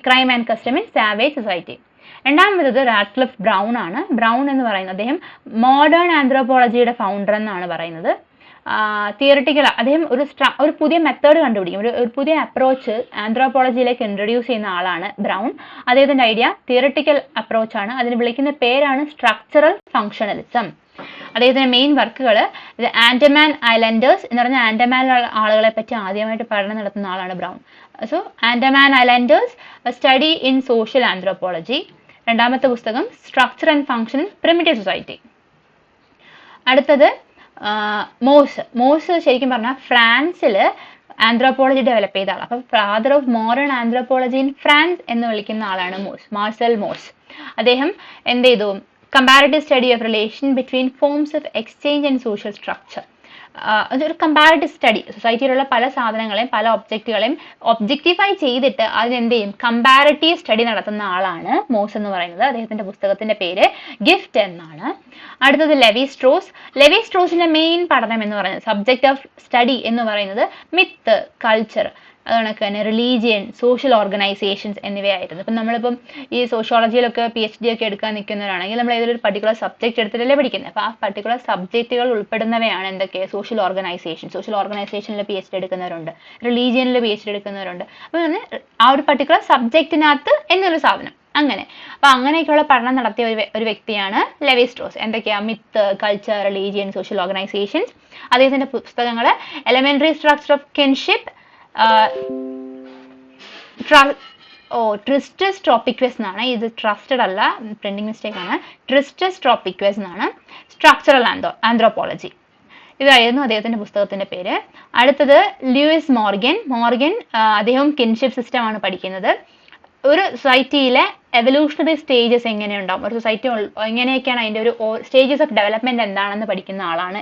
crime and custom in savage society. രണ്ടാമത്തത് റാഡ്ക്ലിഫ് ബ്രൗൺ ആണ്. ബ്രൗൺ എന്ന് പറയുന്നത് അദ്ദേഹം മോഡേൺ ആന്ത്രോപോളജിയുടെ ഫൗണ്ടർ എന്നാണ് പറയുന്നത്. തിയറിറ്റിക്കൽ അദ്ദേഹം ഒരു പുതിയ മെത്തേഡ് കണ്ടുപിടിക്കും, ഒരു പുതിയ അപ്രോച്ച് ആന്ത്രോപോളജിയിലേക്ക് ഇൻട്രൊഡ്യൂസ് ചെയ്യുന്ന ആളാണ് ബ്രൗൺ. അദ്ദേഹത്തിന്റെ ഐഡിയ തിയറിറ്റിക്കൽ അപ്രോച്ചാണ്. അതിന് വിളിക്കുന്ന പേരാണ് സ്ട്രക്ചറൽ ഫങ്ഷണലിസം. അദ്ദേഹത്തിന്റെ മെയിൻ വർക്കുകൾ ആൻഡമാൻ ഐലൻഡേഴ്സ് എന്ന് പറഞ്ഞാൽ ആൻഡമാനിലുള്ള ആളുകളെ പറ്റി ആദ്യമായിട്ട് പഠനം നടത്തുന്ന ആളാണ് brown. So Andaman Islanders study in social anthropology. രണ്ടാമത്തെ പുസ്തകം structure and function primitive society. അടുത്തത് മോസ് ശരിക്കും പറഞ്ഞാൽ ഫ്രാൻസിൽ ആന്ത്രോപോളജി ഡെവലപ്പ് ചെയ്ത ആൾ. അപ്പം father of modern anthropology in France എന്ന് വിളിക്കുന്ന ആളാണ് മാർസൽ മോസ്. അദ്ദേഹം എന്ത് ചെയ്തു, comparative study of relation between forms of exchange and social structure. അതൊരു കമ്പാരിറ്റീവ് സ്റ്റഡി, സൊസൈറ്റിയിലുള്ള പല സാധനങ്ങളെയും പല ഒബ്ജക്റ്റുകളെയും ഒബ്ജക്റ്റിഫൈ ചെയ്തിട്ട് അതിനെന്ത് ചെയ്യും, കമ്പാരിറ്റീവ് സ്റ്റഡി നടത്തുന്ന ആളാണ് മോസ് എന്ന് പറയുന്നത്. അദ്ദേഹത്തിന്റെ പുസ്തകത്തിന്റെ പേര് ഗിഫ്റ്റ് എന്നാണ്. അടുത്തത് ലെവി സ്ട്രോസിന്റെ മെയിൻ പഠനം എന്ന് പറയുന്നത്, സബ്ജക്ട് ഓഫ് സ്റ്റഡി എന്ന് പറയുന്നത് മിത്ത്, കൾച്ചർ, അതുകൊണ്ടൊക്കെ തന്നെ റിലീജിയൻ, സോഷ്യൽ ഓർഗനൈസേഷൻസ് എന്നിവയായിരുന്നു. ഇപ്പം നമ്മളിപ്പം ഈ സോഷ്യോളജിയിലൊക്കെ PhD ഒക്കെ എടുക്കാൻ നിൽക്കുന്നവരാണെങ്കിൽ നമ്മൾ ഏതൊരു പർട്ടിക്കുലർ സബ്ജക്ട് എടുത്തിട്ടല്ലേ പഠിക്കുന്നത്. അപ്പോൾ ആ പർട്ടിക്കുലർ സബ്ജക്റ്റുകൾ ഉൾപ്പെടുന്നവയാണ് എന്തൊക്കെ സോഷ്യൽ ഓർഗനൈസേഷനിൽ PhD എടുക്കുന്നവരുണ്ട്, റിലീജിയനിൽ PhD എടുക്കുന്നവരുണ്ട്. അപ്പോൾ ആ ഒരു പർട്ടിക്കുലർ സബ്ജക്റ്റിനകത്ത് എന്നൊരു സാധനം അങ്ങനെ. അപ്പൊ അങ്ങനെയൊക്കെയുള്ള പഠനം നടത്തിയ ഒരു വ്യക്തിയാണ് ലെവി സ്ട്രോസ്. എന്തൊക്കെയാ? Myth, culture, religion, social organisations. അദ്ദേഹത്തിന്റെ പുസ്തകങ്ങൾ എലമെന്ററി സ്ട്രക്ചർ ഓഫ് കിൻഷിപ്പ്, ട്രിസ്റ്റസ് ട്രോപ്പിക്വസ് എന്നാണ്, ഇത് ട്രസ്റ്റഡ് അല്ല, പ്രിന്റിംഗ് മിസ്റ്റേക്ക് ആണ്, ട്രിസ്റ്റസ് ട്രോപ്പിക്വസ് എന്നാണ്. സ്ട്രക്ചറൽ ആന്ത്രോപോളജി, ഇതായിരുന്നു അദ്ദേഹത്തിന്റെ പുസ്തകത്തിന്റെ പേര്. അടുത്തത് ലൂയിസ് മോർഗൻ. അദ്ദേഹം കിൻഷിപ്പ് സിസ്റ്റം ആണ് പഠിക്കുന്നത്. ഒരു സൊസൈറ്റിയിലെ എവല്യൂഷണറി സ്റ്റേജസ് എങ്ങനെയുണ്ടാവും, ഒരു സൊസൈറ്റി എങ്ങനെയൊക്കെയാണ് അതിന്റെ ഒരു സ്റ്റേജസ് ഓഫ് ഡെവലപ്മെന്റ് എന്താണെന്ന് പഠിക്കുന്ന ആളാണ്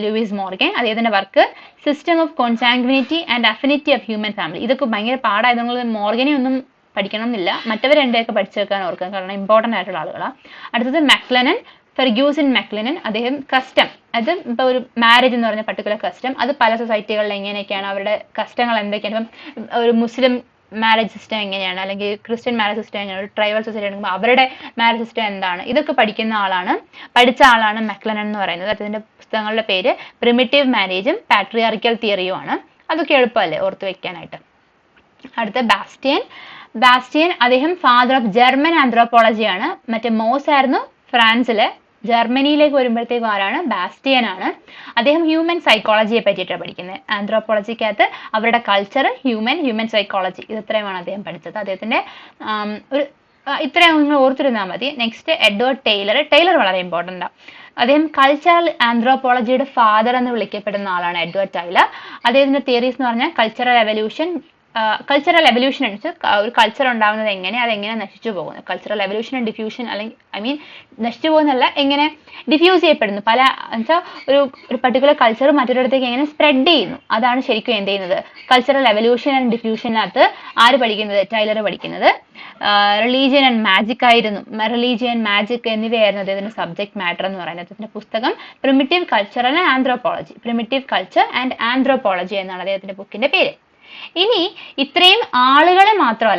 ലൂയിസ് മോർഗൻ. അദ്ദേഹത്തിന്റെ work system of consanguinity and affinity of human family. ഇതൊക്കെ ഭയങ്കര പാടായതുകൊണ്ട് മോർഗനെ ഒന്നും പഠിക്കണം എന്നില്ല, മറ്റവർ രണ്ടൊക്കെ പഠിച്ചു വെക്കാൻ ഓർക്കുക, കാരണം ഇമ്പോർട്ടൻ്റ് ആയിട്ടുള്ള ആളുകളാണ്. അടുത്തത് ഫെർഗ്യൂസൻ മെക്ലനൻ. അദ്ദേഹം കസ്റ്റം, അത് ഇപ്പോൾ ഒരു മാരേജ് എന്ന് പറഞ്ഞ പർട്ടിക്കുലർ കസ്റ്റം, അത് പല സൊസൈറ്റികളിൽ എങ്ങനെയൊക്കെയാണ്, അവരുടെ കസ്റ്റങ്ങൾ എന്തൊക്കെയാണ്, ഇപ്പം ഒരു മുസ്ലിം മാരേജ് സിസ്റ്റം എങ്ങനെയാണ്, അല്ലെങ്കിൽ ക്രിസ്ത്യൻ മാരേജ് സിസ്റ്റം എങ്ങനെയാണ്, ഒരു ട്രൈബൽ സൊസൈറ്റി ആണെങ്കിൽ അവരുടെ മാരേജ് സിസ്റ്റം എന്താണ്, ഇതൊക്കെ പഠിച്ച ആളാണ് മെക്ലനൻ എന്ന് പറയുന്നത്. അതിന്റെ പുസ്തകങ്ങളുടെ പേര് പ്രിമിറ്റീവ് മാരേജും പാട്രിയാർക്കൽ തിയറിയും ആണ്. അതൊക്കെ എളുപ്പമല്ലേ ഓർത്ത് വെക്കാനായിട്ട്. അടുത്ത ബാസ്റ്റിയൻ, അദ്ദേഹം ഫാദർ ഓഫ് ജർമ്മൻ ആന്ത്രോപോളജിയാണ്. മറ്റേ മോസ് ആയിരുന്നു ഫ്രാൻസില്, ജർമ്മനിയിലേക്ക് വരുമ്പോഴത്തേക്കും ആരാണ്? ബാസ്റ്റിയൻ ആണ്. അദ്ദേഹം ഹ്യൂമൻ സൈക്കോളജിയെ പറ്റിയിട്ടാണ് പഠിക്കുന്നത്. ആന്ത്രോപോളജിക്കകത്ത് അവരുടെ കൾച്ചർ, ഹ്യൂമൻ സൈക്കോളജി, ഇത് ഇത്രയുമാണ് അദ്ദേഹം പഠിച്ചത്. അദ്ദേഹത്തിന്റെ ഇത്രയും നിങ്ങൾ ഓർത്തിരുന്നാൽ മതി. നെക്സ്റ്റ് എഡ്വേർഡ് ടൈലർ വളരെ ഇമ്പോർട്ടൻ്റ് ആണ്. അദ്ദേഹം കൾച്ചറൽ ആന്ത്രോപോളജിയുടെ ഫാദർ എന്ന് വിളിക്കപ്പെടുന്ന ആളാണ് എഡ്വേർഡ് ടൈലർ. അദ്ദേഹത്തിന്റെ തിയറീസ് എന്ന് പറഞ്ഞാൽ കൾച്ചറൽ എവല്യൂഷൻ അനുസരിച്ച് ഒരു കൾച്ചർ ഉണ്ടാവുന്നത് അതെങ്ങനെ നശിച്ചു പോകുന്നു, കൾച്ചറൽ എവല്യൂഷൻ ആൻഡ് ഡിഫ്യൂഷൻ, അല്ലെങ്കിൽ നശിച്ചു പോകുന്നല്ല, എങ്ങനെ ഡിഫ്യൂസ് ചെയ്യപ്പെടുന്നു, എന്നുവെച്ചാൽ ഒരു പർട്ടിക്കുലർ കൾച്ചർ മറ്റൊരിടത്തേക്ക് എങ്ങനെ സ്പ്രെഡ് ചെയ്യുന്നു, അതാണ് ശരിക്കും എന്ത് ചെയ്യുന്നത് കൾച്ചറൽ എവല്യൂഷൻ ആൻഡ് ഡിഫ്യൂഷനകത്ത് ആര് പഠിക്കുന്നത്? ടൈലർ പഠിക്കുന്നത്. റിലീജിയൻ ആൻഡ് മാജിക് ആയിരുന്നു, റിലീജിയൻ, മാജിക് എന്നിവയായിരുന്നു അദ്ദേഹത്തിന്റെ സബ്ജക്ട് മാറ്റർ എന്ന് പറയുന്നത്. അദ്ദേഹത്തിന്റെ പുസ്തകം പ്രിമിറ്റീവ് കൾച്ചർ ആൻഡ് ആന്ത്രോപോളജി എന്നാണ് അദ്ദേഹത്തിന്റെ ബുക്കിന്റെ പേര്. ഇനി ഇത്രയും ആളുകളെ മാത്രം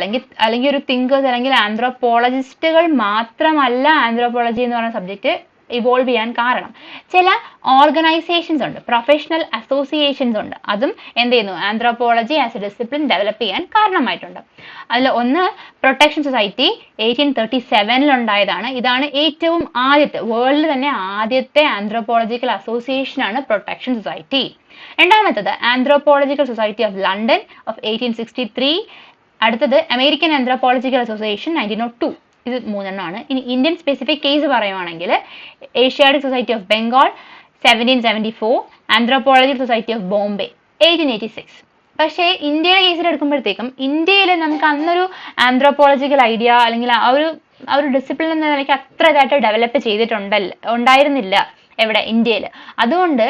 അല്ലെങ്കിൽ ഒരു തിങ്കേഴ്സ് അല്ലെങ്കിൽ ആന്ത്രോപോളജിസ്റ്റുകൾ മാത്രമല്ല ആന്ത്രോപോളജി എന്ന് പറയുന്ന സബ്ജക്റ്റ് ഇവോൾവ് ചെയ്യാൻ കാരണം. ചില ഓർഗനൈസേഷൻസ് ഉണ്ട്, പ്രൊഫഷണൽ അസോസിയേഷൻസ് ഉണ്ട്, അതും എന്ത് ചെയ്യുന്നു anthropology as A discipline develop ചെയ്യാൻ കാരണമായിട്ടുണ്ട്. അതിൽ ഒന്ന് പ്രൊട്ടക്ഷൻ സൊസൈറ്റി 1837 ഉണ്ടായതാണ്. ഇതാണ് ഏറ്റവും വേൾഡിൽ തന്നെ ആദ്യത്തെ ആന്ത്രോപോളജിക്കൽ അസോസിയേഷനാണ് പ്രൊട്ടക്ഷൻ സൊസൈറ്റി. രണ്ടാമത്തത് anthropological society of London of 1863. അടുത്തത് അമേരിക്കൻ ആന്ത്രോപോളജിക്കൽ അസോസിയേഷൻ 1902. ഇത് മൂന്നെണ്ണമാണ്. ഇനി ഇന്ത്യൻ സ്പെസിഫിക് കേസ് പറയുവാണെങ്കിൽ Asiatic society of Bengal 1774, anthropological society of Bombay 1886. പക്ഷേ ഇന്ത്യയുടെ കേസിൽ എടുക്കുമ്പോഴത്തേക്കും ഇന്ത്യയിൽ നമുക്ക് അന്നൊരു ആന്ത്രോപോളജിക്കൽ ഐഡിയ അല്ലെങ്കിൽ ആ ഒരു ഡിസിപ്ലിൻ എന്ന നിലയ്ക്ക് അത്ര ഇതായിട്ട് ഡെവലപ്പ് ഉണ്ടായിരുന്നില്ല എവിടെ? ഇന്ത്യയിൽ. അതുകൊണ്ട്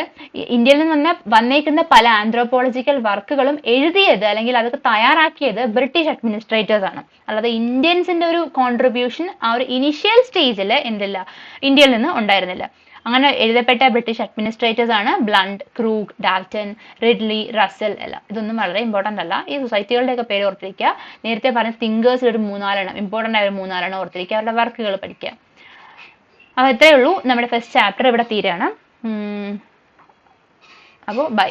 ഇന്ത്യയിൽ നിന്ന് വന്നേക്കുന്ന പല ആന്ത്രോപോളജിക്കൽ വർക്കുകളും എഴുതിയത് അല്ലെങ്കിൽ അതൊക്കെ തയ്യാറാക്കിയത് ബ്രിട്ടീഷ് അഡ്മിനിസ്ട്രേറ്റേഴ്സ് ആണ്. അല്ലാതെ ഇന്ത്യൻസിന്റെ ഒരു കോൺട്രിബ്യൂഷൻ ആ ഒരു ഇനിഷ്യൽ സ്റ്റേജിൽ ഇന്ത്യയിൽ നിന്ന് ഉണ്ടായിരുന്നില്ല. അങ്ങനെ എഴുതപ്പെട്ട ബ്രിട്ടീഷ് അഡ്മിനിസ്ട്രേറ്റേഴ്സ് ആണ് ബ്ലണ്ട്, ക്രൂഗ്, ഡാൽട്ടൺ, റിഡ്ലി, റസൽ എല്ലാം. ഇതൊന്നും വളരെ ഇമ്പോർട്ടൻ്റ് അല്ല. ഈ സൊസൈറ്റികളുടെയൊക്കെ പേര് ഓർത്തിരിക്കുക. നേരത്തെ പറഞ്ഞ തിങ്കേഴ്സിൽ ഒരു 3-4 ഇമ്പോർട്ടൻ്റ് ആയ 3-4 ഓർത്തിരിക്കുക, അവരുടെ വർക്കുകൾ പഠിക്കുക. അപ്പോൾ ഇത്രയേ ഉള്ളൂ. നമ്മുടെ ഫസ്റ്റ് ചാപ്റ്റർ ഇവിടെ തീരാണ്. അപ്പോൾ ബൈ.